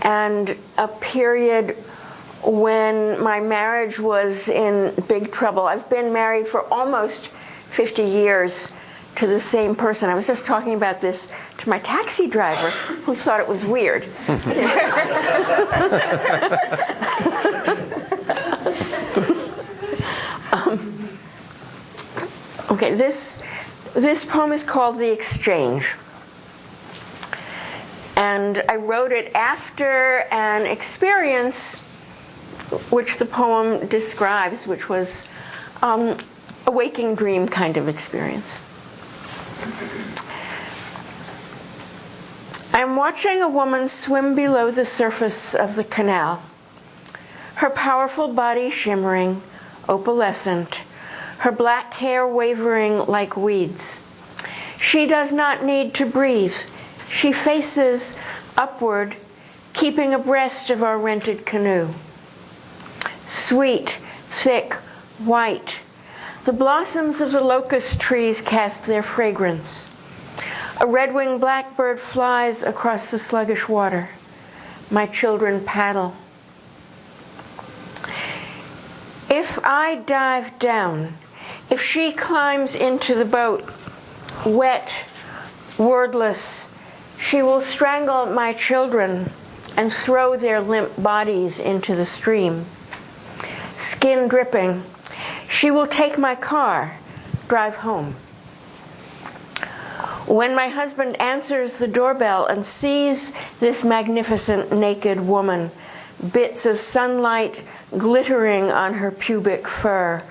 and a period when my marriage was in big trouble. I've been married for almost 50 years to the same person. I was just talking about this to my taxi driver, who thought it was weird. Okay, this poem is called The Exchange. And I wrote it after an experience which the poem describes, which was a waking dream kind of experience. I'm watching a woman swim below the surface of the canal, her powerful body shimmering, opalescent, her black hair wavering like weeds. She does not need to breathe. She faces upward, keeping abreast of our rented canoe. Sweet, thick, white, the blossoms of the locust trees cast their fragrance. A red-winged blackbird flies across the sluggish water. My children paddle. If I dive down, if she climbs into the boat, wet, wordless, she will strangle my children and throw their limp bodies into the stream. Skin dripping, she will take my car, drive home. When my husband answers the doorbell and sees this magnificent naked woman, bits of sunlight glittering on her pubic fur,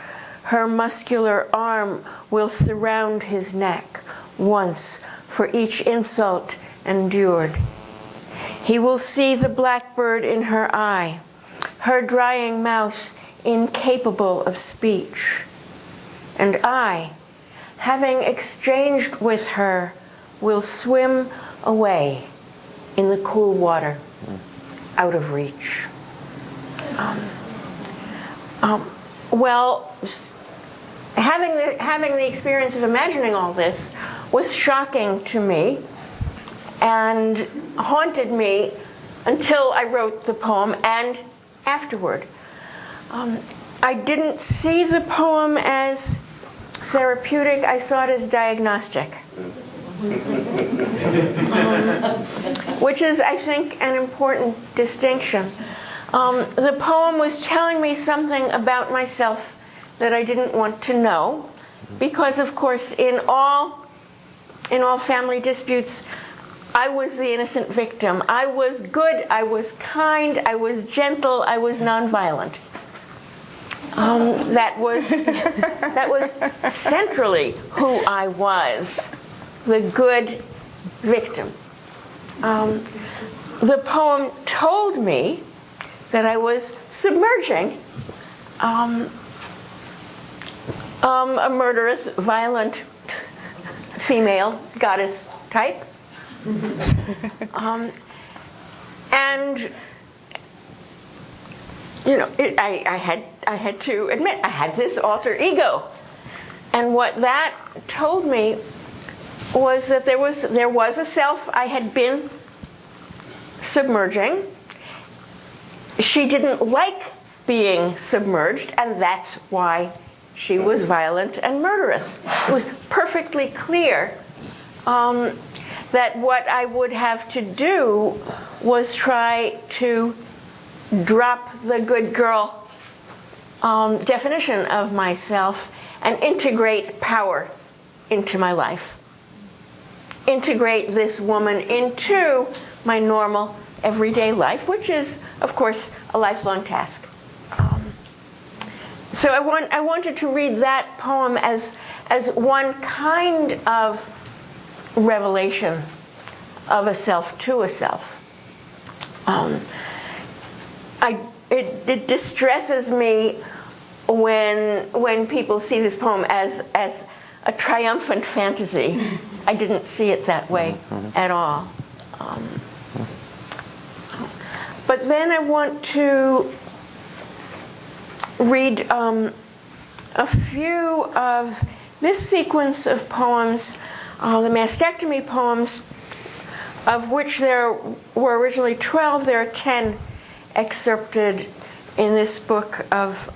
her muscular arm will surround his neck once for each insult endured. He will see the blackbird in her eye, her drying mouth incapable of speech. And I, having exchanged with her, will swim away in the cool water, out of reach. Well, having the experience of imagining all this was shocking to me and haunted me until I wrote the poem and afterward. I didn't see the poem as therapeutic, I saw it as diagnostic. Which is, I think, an important distinction. The poem was telling me something about myself that I didn't want to know, because, of course, in all family disputes, I was the innocent victim. I was good, I was kind, I was gentle, I was nonviolent. That was centrally who I was, the good victim. The poem told me that I was submerging a murderous, violent female goddess type. And you know, I had to admit I had this alter ego, and what that told me was that there was a self I had been submerging. She didn't like being submerged, and that's why she was violent and murderous. It was perfectly clear that what I would have to do was try to drop the good girl definition of myself and integrate power into my life. Integrate this woman into my normal everyday life, which is, of course, a lifelong task. So I wanted to read that poem as one kind of revelation of a self to a self. It distresses me when people see this poem as a triumphant fantasy. I didn't see it that way at all. But then I want to read a few of this sequence of poems, the mastectomy poems, of which there were originally 12. There are 10 excerpted in this book of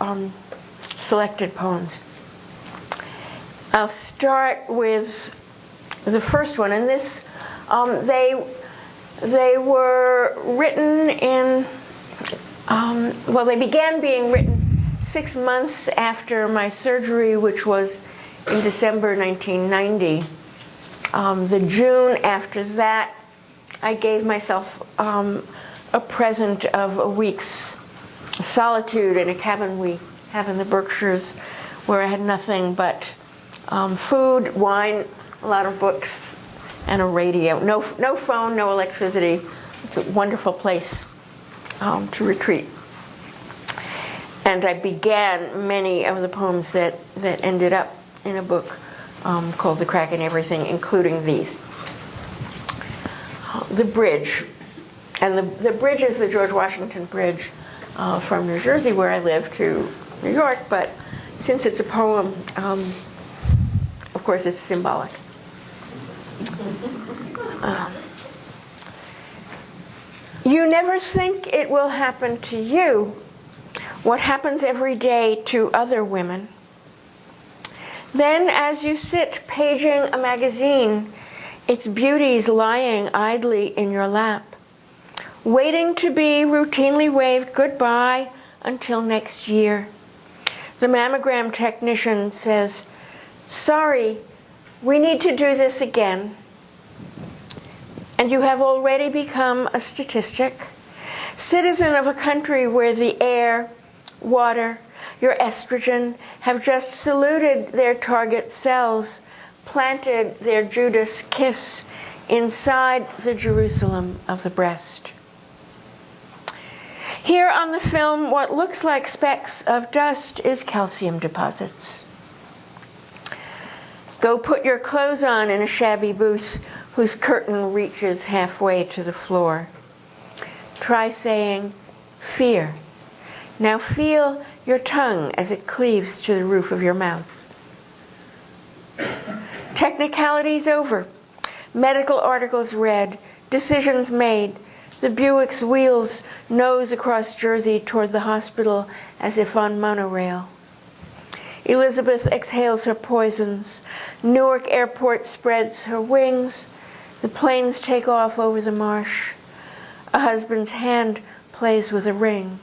selected poems. I'll start with the first one, and this they were written in they began being written 6 months after my surgery, which was in December 1990. The June after that, I gave myself a present of a week's solitude in a cabin we have in the Berkshires, where I had nothing but food, wine, a lot of books, and a radio. No phone, no electricity. It's a wonderful place to retreat. And I began many of the poems that ended up in a book called The Crack in Everything, including these. The Bridge. And the bridge is the George Washington Bridge from New Jersey, where I live, to New York. But since it's a poem, of course it's symbolic. You never think it will happen to you what happens every day to other women. Then, as you sit paging a magazine, its beauties lying idly in your lap, waiting to be routinely waved goodbye until next year, the mammogram technician says, "Sorry, we need to do this again." And you have already become a statistic, citizen of a country where the air, water, your estrogen have just saluted their target cells, planted their Judas kiss inside the Jerusalem of the breast. Here on the film, what looks like specks of dust is calcium deposits. Go put your clothes on in a shabby booth whose curtain reaches halfway to the floor. Try saying, "Fear." Now feel your tongue as it cleaves to the roof of your mouth. Technicalities over. Medical articles read. Decisions made. The Buick's wheels nose across Jersey toward the hospital as if on monorail. Elizabeth exhales her poisons. Newark Airport spreads her wings. The planes take off over the marsh. A husband's hand plays with a ring.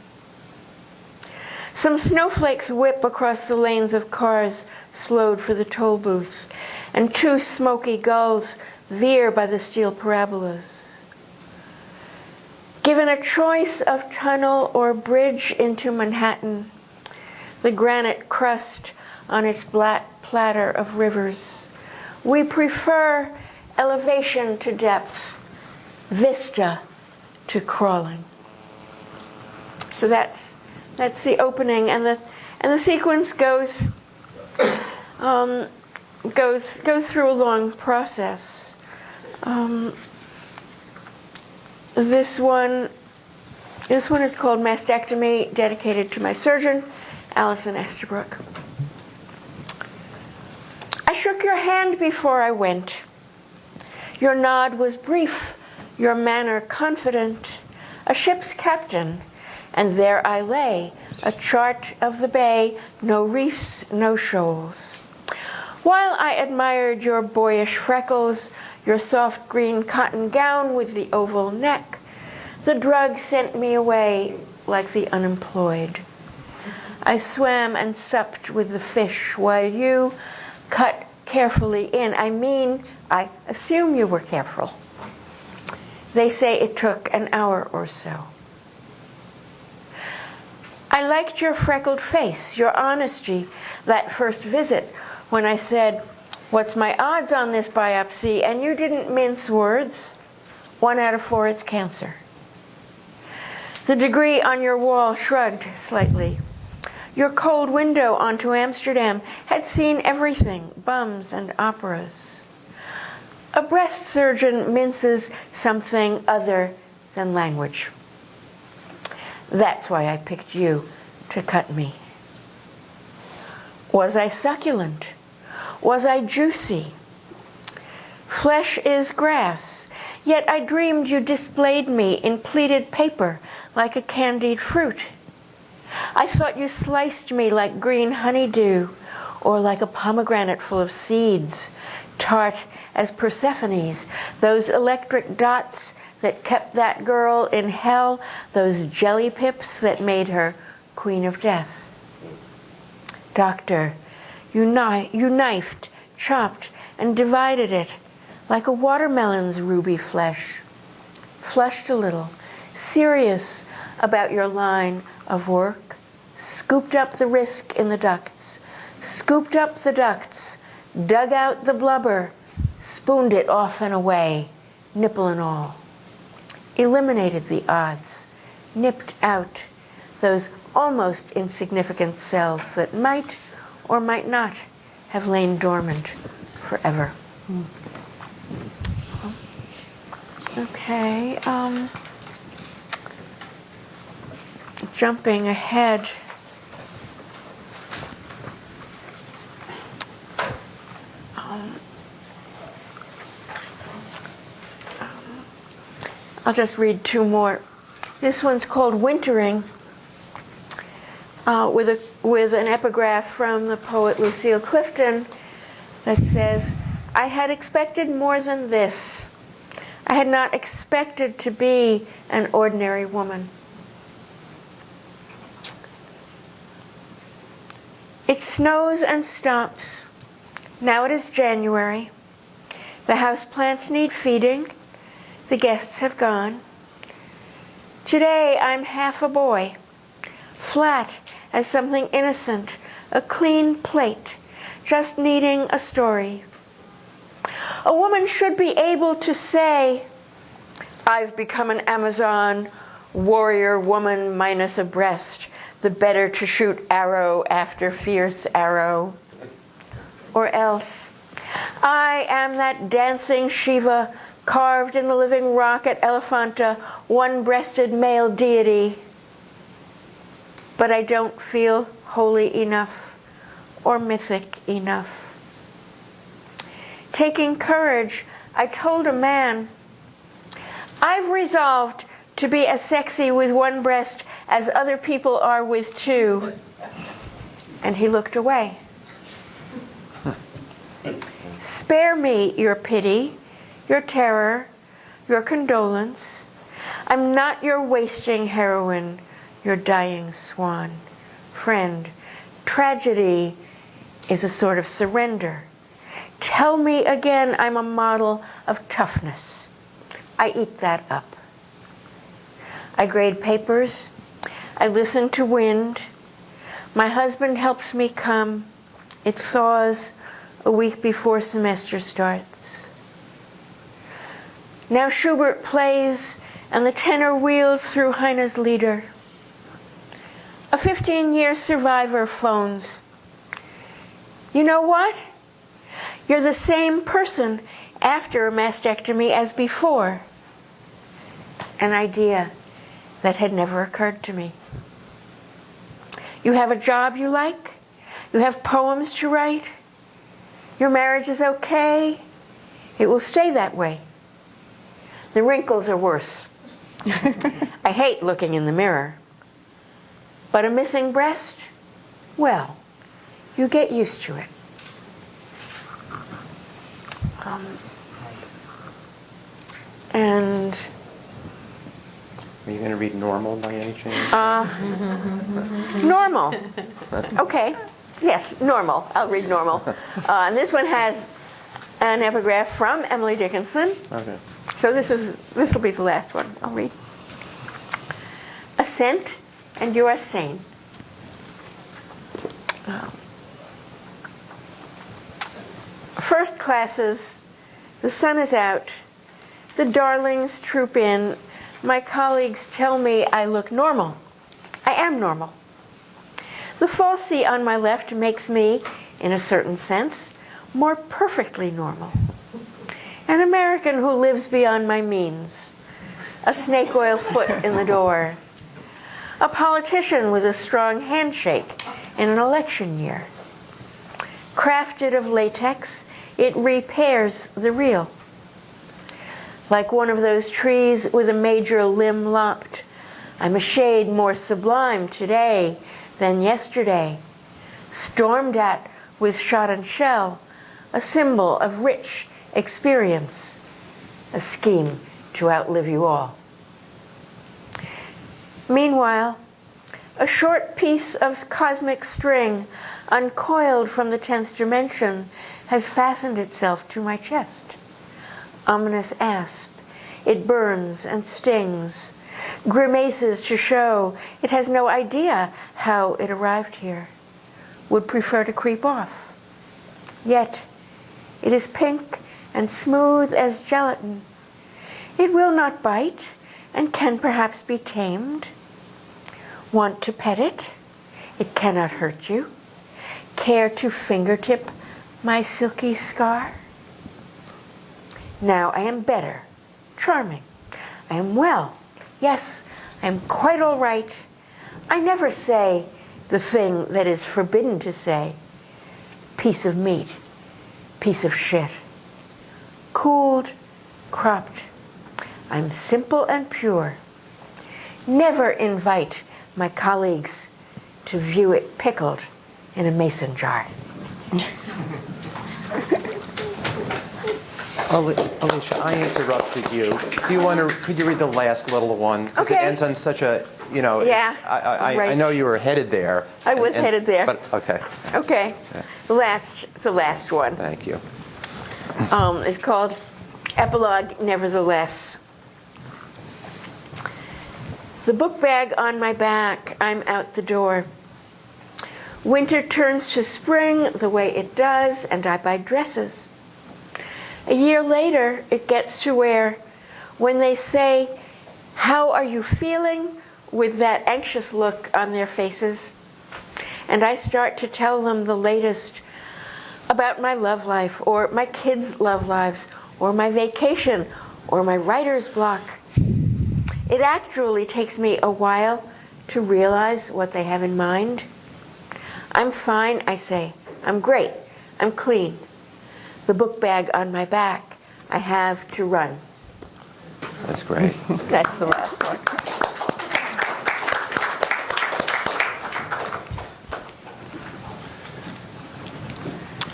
Some snowflakes whip across the lanes of cars slowed for the toll booth, and two smoky gulls veer by the steel parabolas. Given a choice of tunnel or bridge into Manhattan, the granite crust on its black platter of rivers, we prefer elevation to depth, vista to crawling. So that's the opening, and the sequence goes through a long process. This one is called Mastectomy, dedicated to my surgeon, Alison Estabrook. I shook your hand before I went. Your nod was brief, your manner confident, a ship's captain, and there I lay, a chart of the bay, no reefs, no shoals. While I admired your boyish freckles, your soft green cotton gown with the oval neck, the drug sent me away like the unemployed. I swam and supped with the fish while you cut carefully in. I assume you were careful. They say it took an hour or so. I liked your freckled face, your honesty, that first visit when I said, "What's my odds on this biopsy?" And you didn't mince words. 1 out of 4 is cancer. The degree on your wall shrugged slightly. Your cold window onto Amsterdam had seen everything, bums and operas. A breast surgeon minces something other than language. That's why I picked you to cut me. Was I succulent? Was I juicy? Flesh is grass, yet I dreamed you displayed me in pleated paper like a candied fruit. I thought you sliced me like green honeydew, or like a pomegranate full of seeds, tart as Persephone's, those electric dots that kept that girl in hell, those jelly pips that made her queen of death. Doctor, you knifed, chopped, and divided it like a watermelon's ruby flesh. Flushed a little, serious about your line of work, scooped up the risk in the ducts, scooped up the ducts, dug out the blubber, spooned it off and away, nipple and all. Eliminated the odds, nipped out those almost insignificant cells that might or might not have lain dormant forever. Okay, jumping ahead. I'll just read 2 more. This one's called Wintering, with an epigraph from the poet Lucille Clifton that says, "I had expected more than this. I had not expected to be an ordinary woman." It snows and stomps. Now it is January. The houseplants need feeding. The guests have gone. Today I'm half a boy, flat as something innocent, a clean plate, just needing a story. A woman should be able to say, "I've become an Amazon, warrior woman minus a breast, the better to shoot arrow after fierce arrow." Or else, "I am that dancing Shiva carved in the living rock at Elephanta, one-breasted male deity. But I don't feel holy enough or mythic enough." Taking courage, I told a man, "I've resolved to be as sexy with one breast as other people are with two." And he looked away. Spare me your pity, your terror, your condolence. I'm not your wasting heroine, your dying swan. Friend, tragedy is a sort of surrender. Tell me again I'm a model of toughness. I eat that up. I grade papers. I listen to wind. My husband helps me come. It thaws a week before semester starts. Now Schubert plays and the tenor wheels through Heine's Lieder. A 15-year survivor phones. "You know what? You're the same person after a mastectomy as before." An idea that had never occurred to me. You have a job you like? You have poems to write? Your marriage is okay? It will stay that way. The wrinkles are worse. I hate looking in the mirror. But a missing breast? Well, you get used to it. And Are you going to read Normal by any chance? Normal. Okay. Yes, Normal. I'll read Normal. And this one has an epigraph from Emily Dickinson. Okay. So this will be the last one I'll read. A scent and you are sane. First classes, the sun is out. The darlings troop in. My colleagues tell me I look normal. I am normal. The falsie on my left makes me, in a certain sense, more perfectly normal. An American who lives beyond my means. A snake oil foot in the door. A politician with a strong handshake in an election year. Crafted of latex, it repairs the real. Like one of those trees with a major limb lopped, I'm a shade more sublime today than yesterday. Stormed at with shot and shell, a symbol of rich experience, a scheme to outlive you all. Meanwhile, a short piece of cosmic string, uncoiled from the 10th dimension, has fastened itself to my chest. Ominous asp, it burns and stings, grimaces to show it has no idea how it arrived here, would prefer to creep off. Yet, it is pink and smooth as gelatin. It will not bite and can perhaps be tamed. Want to pet it? It cannot hurt you. Care to fingertip my silky scar? Now I am better, charming. I am well. Yes, I am quite all right. I never say the thing that is forbidden to say. Piece of meat, piece of shit. Cooled, cropped. I'm simple and pure. Never invite my colleagues to view it pickled in a mason jar. Alicia, I interrupted you. Do you want to? Could you read the last little one? Because Okay. it ends on such a, you know. Yeah, I right. know you were headed there. I was headed there. But okay. Okay, the last one Thank you. is called Epilogue Nevertheless. The book bag on my back, I'm out the door. Winter turns to spring the way it does, and I buy dresses. A year later, it gets to where, when they say, "How are you feeling?" with that anxious look on their faces, and I start to tell them the latest about my love life, or my kids' love lives, or my vacation, or my writer's block. It actually takes me a while to realize what they have in mind. I'm fine, I say. I'm great. I'm clean. the book bag on my back, I have to run. That's great. That's the last one.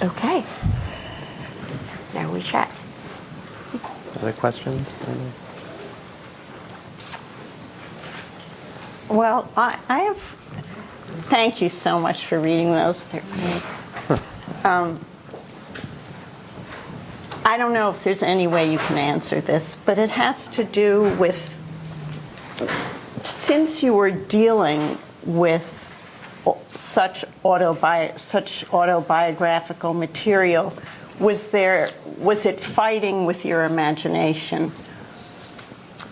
Okay. Now we chat. Other questions? Well, I have, thank you so much for reading those. I don't know if there's any way you can answer this, but it has to do with, since you were dealing with such autobiographical material, was it fighting with your imagination?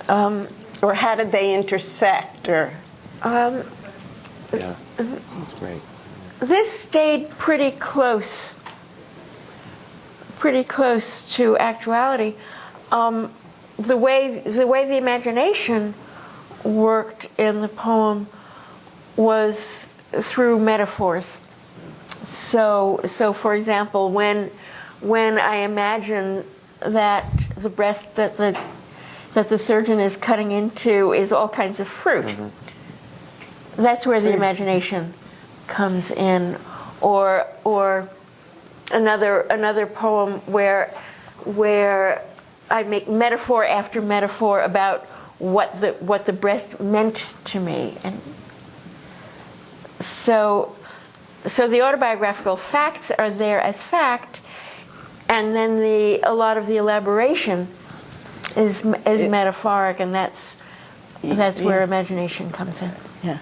Or how did they intersect? Or Yeah, that's great. This stayed pretty close to actuality. The way the imagination worked in the poem was through metaphors. So for example, when I imagine that the breast that the surgeon is cutting into is all kinds of fruit, that's where the imagination comes in. Or another poem where I make metaphor after metaphor about what the breast meant to me, and so the autobiographical facts are there as fact, and then a lot of the elaboration is metaphoric, and that's where imagination comes in. yeah.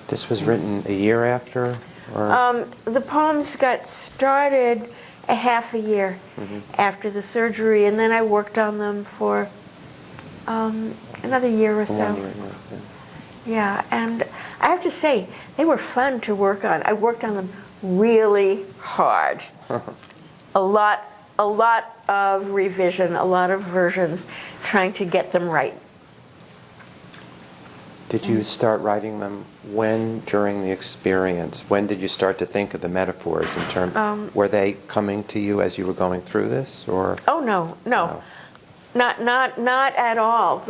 This was written a year after? Or? The poems got started a half a year after the surgery, and then I worked on them for another year or so. 1 year, Yeah, and I have to say, they were fun to work on. I worked on them really hard. A lot of revision, a lot of versions, trying to get them right. Did you start writing them when during the experience? When did you start to think of the metaphors in terms? Were they coming to you as you were going through this, or? Oh no, not at all.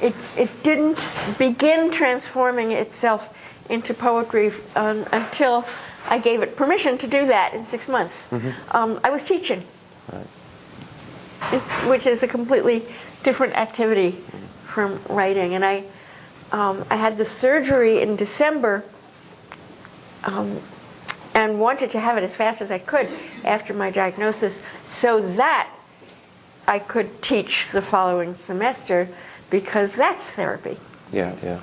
It didn't begin transforming itself into poetry until I gave it permission to do that in 6 months. I was teaching, which is a completely different activity from writing, and I had the surgery in December and wanted to have it as fast as I could after my diagnosis so that I could teach the following semester, because that's therapy. Yeah, yeah.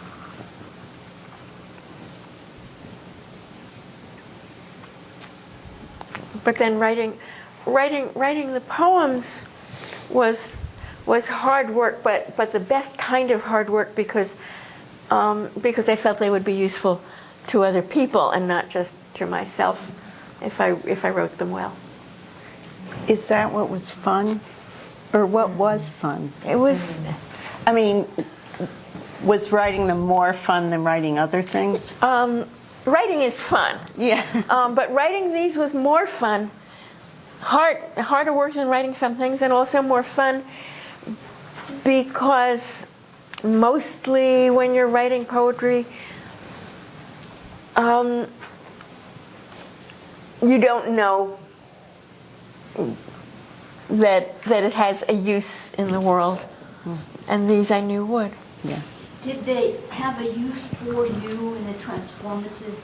But then writing the poems was hard work, but the best kind of hard work, because I felt they would be useful to other people and not just to myself if I wrote them well. Is that what was fun? Or what was fun? It was. I mean, was writing them more fun than writing other things? Writing is fun. Yeah. But writing these was more fun. Harder work than writing some things, and also more fun because mostly when you're writing poetry, you don't know that it has a use in the world, and these I knew would. Yeah. Did they have a use for you in a transformative?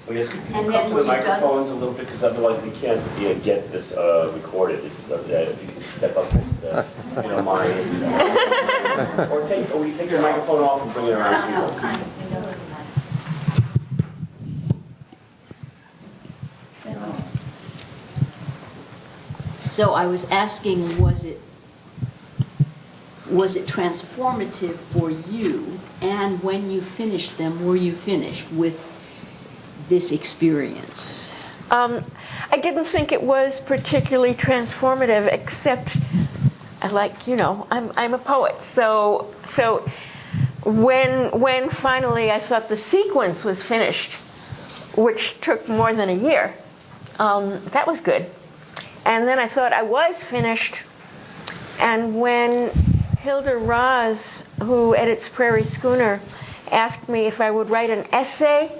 Well, yes, could you And come then to the when you got- microphones a little bit, because otherwise we can't get this recorded. If you can step up, if you don't mind. Or you take your microphone off and bring it around people. So I was asking, was it transformative for you? And when you finished them, were you finished with this experience? I didn't think it was particularly transformative, except, I'm a poet. So when finally I thought the sequence was finished, which took more than a year, that was good. And then I thought I was finished. And when Hilda Roz, who edits Prairie Schooner, asked me if I would write an essay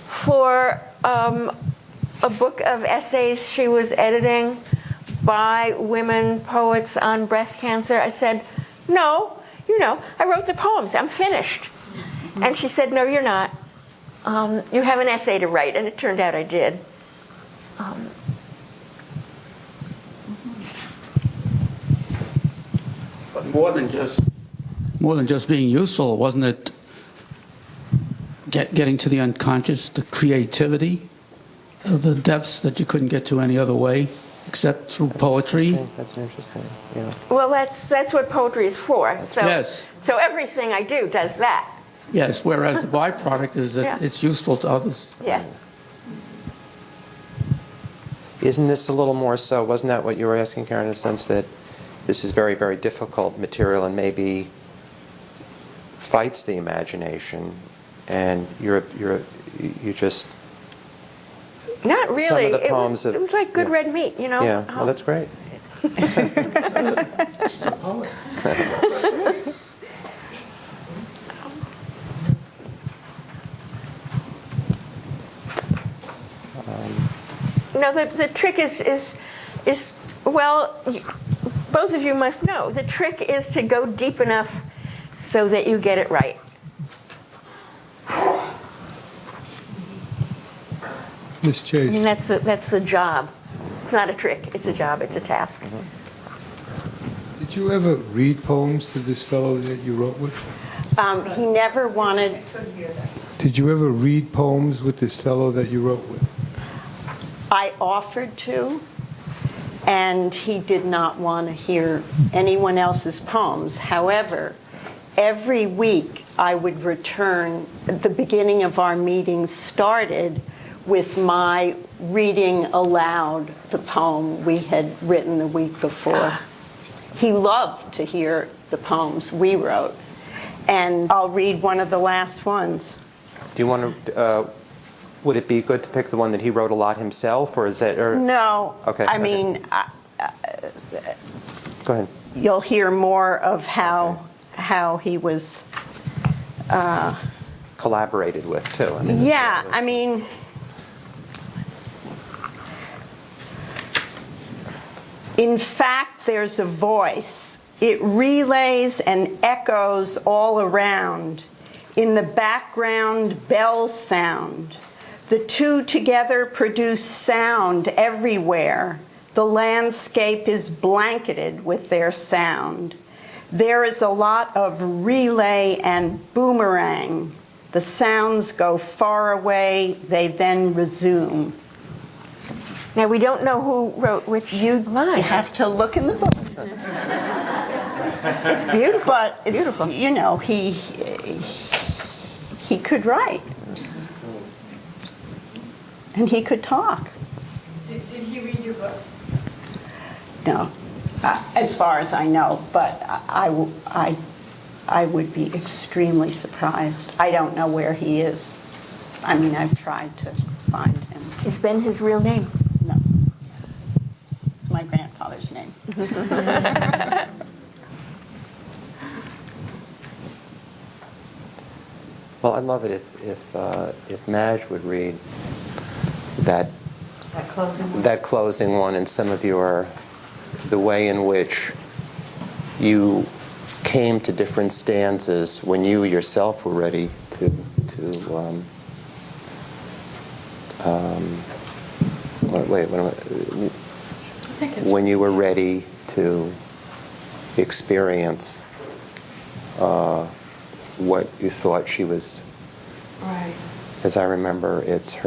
for a book of essays she was editing by women poets on breast cancer, I said, no, I wrote the poems, I'm finished. And she said, no, you're not. You have an essay to write, and it turned out I did. But more than just being useful, wasn't it getting to the unconscious, the creativity of the depths that you couldn't get to any other way except through poetry? That's interesting. Yeah. Well, that's what poetry is for. So, yes. So everything I do does that. Yes, whereas the byproduct is that Yeah. it's useful to others. Yeah. Isn't this a little more so? Wasn't that what you were asking, Karen, in the sense that this is very, very difficult material and maybe fights the imagination, and you just Not really. some of the poems it was like good yeah. red meat, Yeah, well, that's great. She's a poet. No, the trick is well, both of you must know, the trick is to go deep enough so that you get it right. Ms. Chase. I mean, that's the job. It's not a trick. It's a job. It's a task. Did you ever read poems to this fellow that you wrote with? He never wanted. Did you ever read poems with this fellow that you wrote with? I offered to, and he did not want to hear anyone else's poems. However, every week I would return. The beginning of our meetings started with my reading aloud the poem we had written the week before. He loved to hear the poems we wrote. And I'll read one of the last ones. Do you want to? Would it be good to pick the one that he wrote a lot himself, or is that? Or? No. Okay. I mean, Go ahead. you'll hear more of how he was. Collaborated with too. I mean, Yeah, I mean, in fact, there's a voice. It relays and echoes all around. In the background, bells sound. The two together produce sound everywhere. The landscape is blanketed with their sound. There is a lot of relay and boomerang. The sounds go far away, they then resume. Now, we don't know who wrote which line. You have to look in the book. It's beautiful. But it's, beautiful. you know, he could write. And he could talk. Did he read your book? No, as far as I know, but I would be extremely surprised. I don't know where he is. I mean, I've tried to find him. Is Ben his real name? No. It's my grandfather's name. Well, I'd love it if Madge would read that closing one, and some of the way in which you came to different stanzas when you yourself were ready to when you were ready to experience what you thought she was. Right. As I remember, it's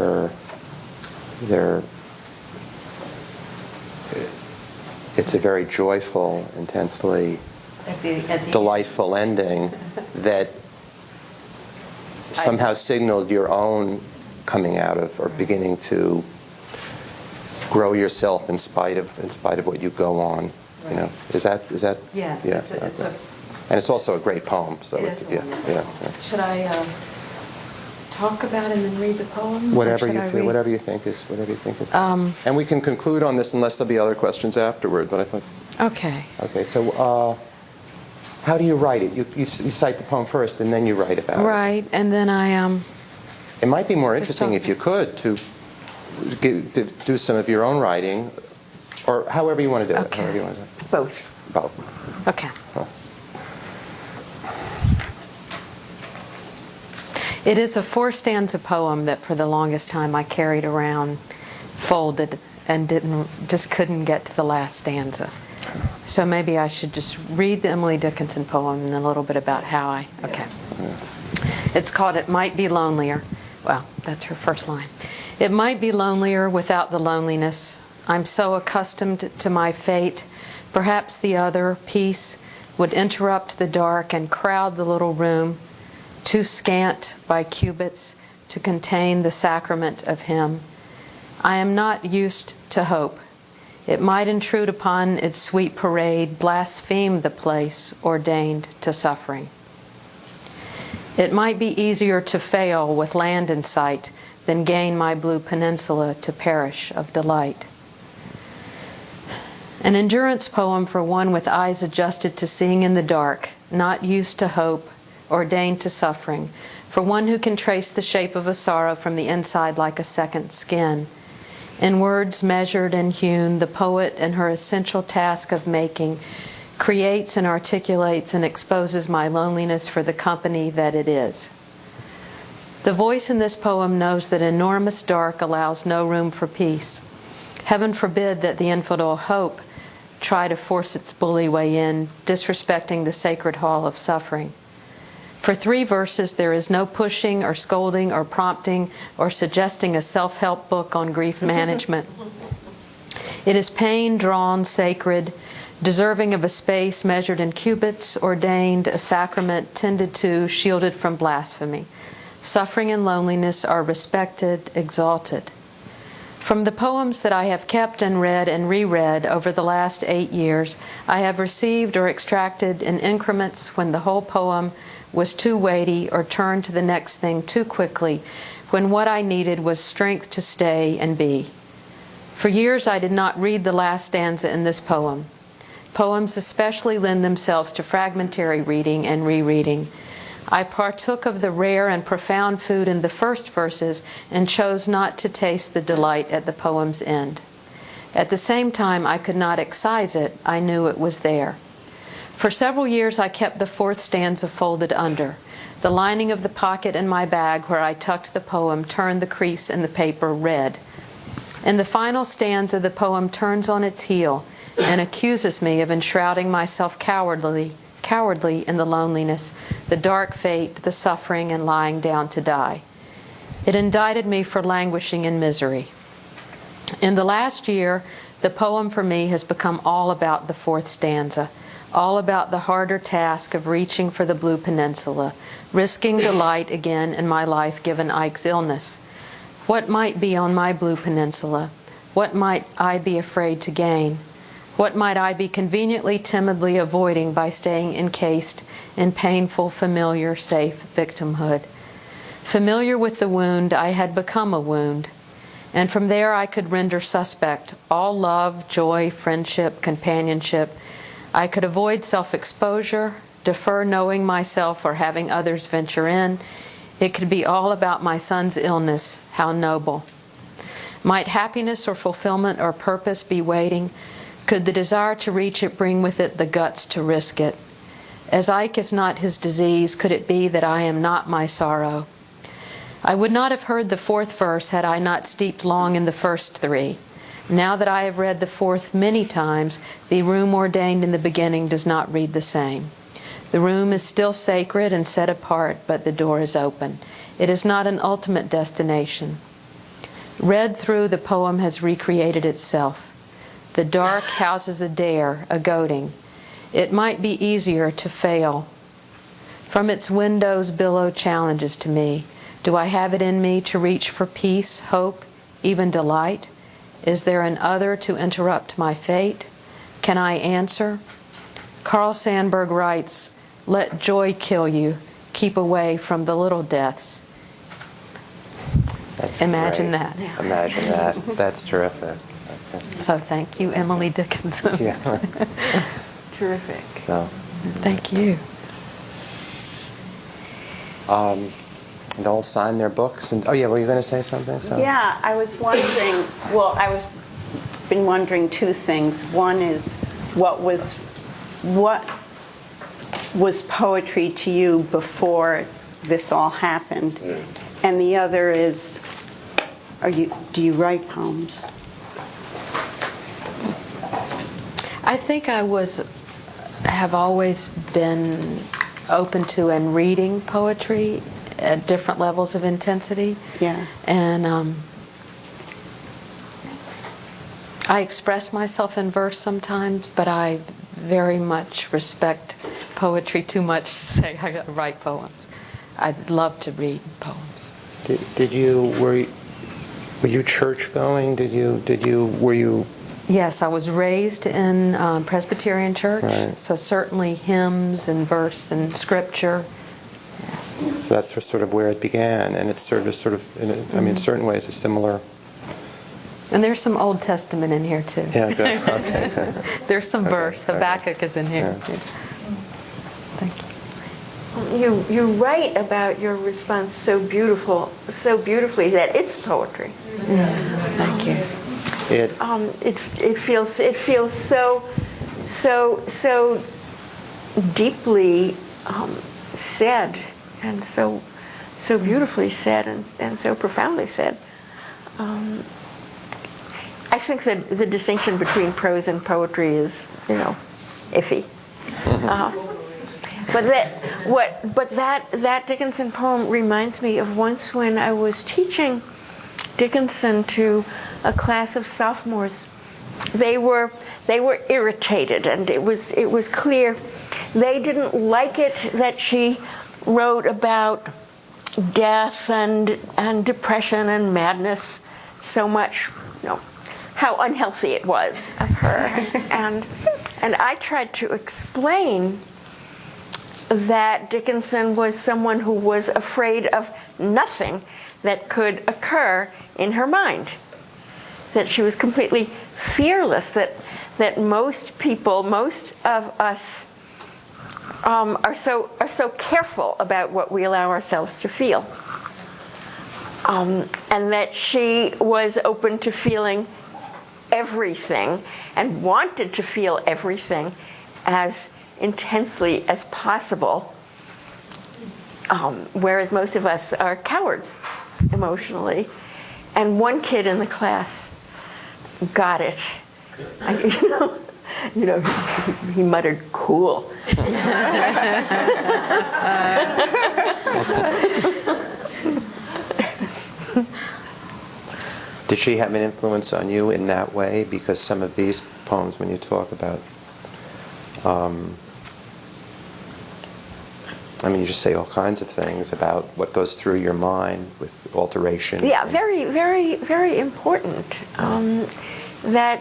it's a very joyful, intensely delightful ending that somehow signaled your own coming out of or beginning to grow yourself in spite of what you go on. Right. You know, is that Yes. yeah. It's a And it's also a great poem. So it it's is yeah. Should I talk about and then read the poem? Or Whatever should you I feel, read? whatever you think is best. And we can conclude on this unless there'll be other questions afterward. But I thought. Okay. Okay. So, how do you write it? You cite the poem first, and then you write about it. Right, and then I It might be more interesting talking. if you could to do some of your own writing, or however you want to do it. Okay. However you want to do it. Both. Both. Okay. It is a 4-stanza poem that for the longest time I carried around folded and just couldn't get to the last stanza. So maybe I should just read the Emily Dickinson poem and a little bit about how I... Okay. It's called It Might Be Lonelier. Well, that's her first line. It might be lonelier without the loneliness. I'm so accustomed to my fate. Perhaps the other, peace, would interrupt the dark and crowd the little room, too scant by cubits to contain the sacrament of him. I am not used to hope. It might intrude upon its sweet parade, blaspheme the place ordained to suffering. It might be easier to fail with land in sight than gain my blue peninsula to perish of delight. An endurance poem for one with eyes adjusted to seeing in the dark, not used to hope, ordained to suffering, for one who can trace the shape of a sorrow from the inside like a second skin. In words measured and hewn, the poet, in her essential task of making, creates and articulates and exposes my loneliness for the company that it is. The voice in this poem knows that enormous dark allows no room for peace. Heaven forbid that the infidel hope try to force its bully way in, disrespecting the sacred hall of suffering. For 3 verses, there is no pushing or scolding or prompting or suggesting a self-help book on grief management. It is pain drawn sacred, deserving of a space measured in cubits, ordained, a sacrament tended to, shielded from blasphemy. Suffering and loneliness are respected, exalted. From the poems that I have kept and read and reread over the last 8 years, I have received or extracted in increments when the whole poem was too weighty or turned to the next thing too quickly, when what I needed was strength to stay and be. For years I did not read the last stanza in this poem. Poems especially lend themselves to fragmentary reading and rereading. I partook of the rare and profound food in the first verses and chose not to taste the delight at the poem's end. At the same time, I could not excise it. I knew it was there. For several years, I kept the 4th stanza folded under. The lining of the pocket in my bag where I tucked the poem turned the crease in the paper red. In the final stanza, the poem turns on its heel and accuses me of enshrouding myself cowardly in the loneliness, the dark fate, the suffering, and lying down to die. It indicted me for languishing in misery. In the last year, the poem for me has become all about the 4th stanza, all about the harder task of reaching for the Blue Peninsula, risking delight again in my life given Ike's illness. What might be on my Blue Peninsula? What might I be afraid to gain? What might I be conveniently, timidly avoiding by staying encased in painful, familiar, safe victimhood? Familiar with the wound, I had become a wound. And from there I could render suspect all love, joy, friendship, companionship. I could avoid self-exposure, defer knowing myself or having others venture in. It could be all about my son's illness. How noble. Might happiness or fulfillment or purpose be waiting? Could the desire to reach it bring with it the guts to risk it? As Ike is not his disease, could it be that I am not my sorrow? I would not have heard the 4th verse had I not steeped long in the first 3. Now that I have read the 4th many times, the room ordained in the beginning does not read the same. The room is still sacred and set apart, but the door is open. It is not an ultimate destination. Read through, the poem has recreated itself. The dark houses a dare, a goading. It might be easier to fail. From its windows billow challenges to me. Do I have it in me to reach for peace, hope, even delight? Is there an other to interrupt my fate? Can I answer? Carl Sandburg writes, "Let joy kill you. Keep away from the little deaths." That's Imagine great. that. Imagine that. That's terrific. Okay. So thank you, Emily Dickinson. Yeah. Terrific. So, Thank you. and all sign their books. And oh yeah, were you going to say something? So? Yeah, I was wondering, well, been wondering two things. One is what was poetry to you before this all happened? Yeah. And the other is, do you write poems? I think I have always been open to and reading poetry at different levels of intensity. Yeah. And I express myself in verse sometimes, but I very much respect poetry too much to say I gotta write poems. I'd love to read poems. Were you church going? Were you? Yes, I was raised in Presbyterian church, Right. so certainly hymns and verse and scripture. Yes. So that's sort of where it began, and it's sort of in certain ways, a similar. And there's some Old Testament in here too. Yeah, good. Okay, good. There's some Okay, verse. okay. Habakkuk is in here. Yeah. Thank you. You write about your response so beautifully that it's poetry. Thank you. It feels so deeply said, and so beautifully said, and so profoundly said. I think that the distinction between prose and poetry is, iffy. But that Dickinson poem reminds me of once when I was teaching Dickinson to a class of sophomores. They were irritated, and it was clear they didn't like it that she wrote about death and depression and madness so much. How unhealthy it was of her, and I tried to explain that Dickinson was someone who was afraid of nothing that could occur in her mind, that she was completely fearless, that most people, most of us are so careful about what we allow ourselves to feel, and that she was open to feeling everything and wanted to feel everything as intensely as possible, whereas most of us are cowards emotionally. And one kid in the class got it. He muttered, "Cool." Did she have an influence on you in that way? Because some of these poems, when you talk about, you just say all kinds of things about what goes through your mind with alteration. Yeah, very, very, very important that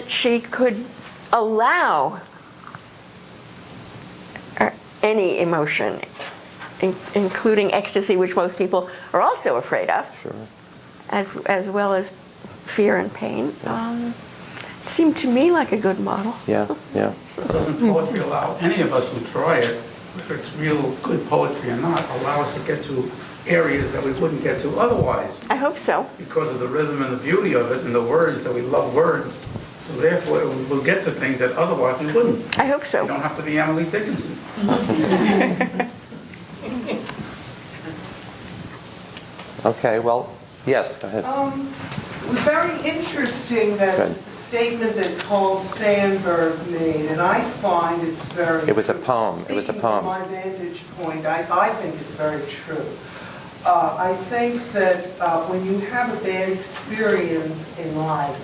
she could allow any emotion, including ecstasy, which most people are also afraid of. Sure. As well as fear and pain. Seemed to me like a good model. Yeah. Doesn't poetry allow any of us who try it, whether it's real good poetry or not, allow us to get to areas that we wouldn't get to otherwise? I hope so. Because of the rhythm and the beauty of it and the words, that we love words. So therefore, we'll get to things that otherwise we wouldn't. I hope so. You don't have to be Emily Dickinson. Okay, well, yes, go ahead. It was very interesting, that Good. statement that Paul Sandburg made, and I find it's very It was a true. poem. It was a poem. Speaking from my vantage point, I think it's very true. I think that when you have a bad experience in life,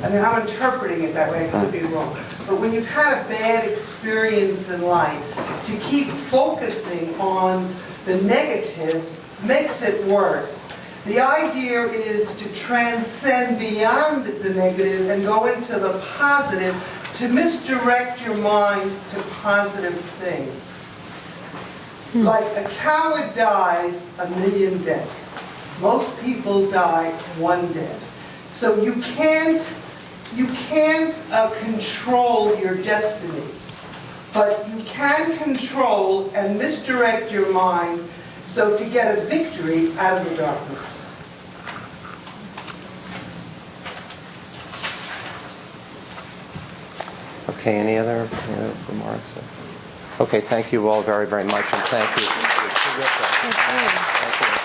I'm interpreting it that way, I could be wrong, but when you've had a bad experience in life, to keep focusing on the negatives makes it worse. The idea is to transcend beyond the negative and go into the positive, to misdirect your mind to positive things. Like a coward dies a million deaths. Most people die one death. So you can't control your destiny, but you can control and misdirect your mind so to get a victory out of the darkness. Okay, any other remarks? Okay, thank you all very, very much, and thank you. You're terrific. Thank you.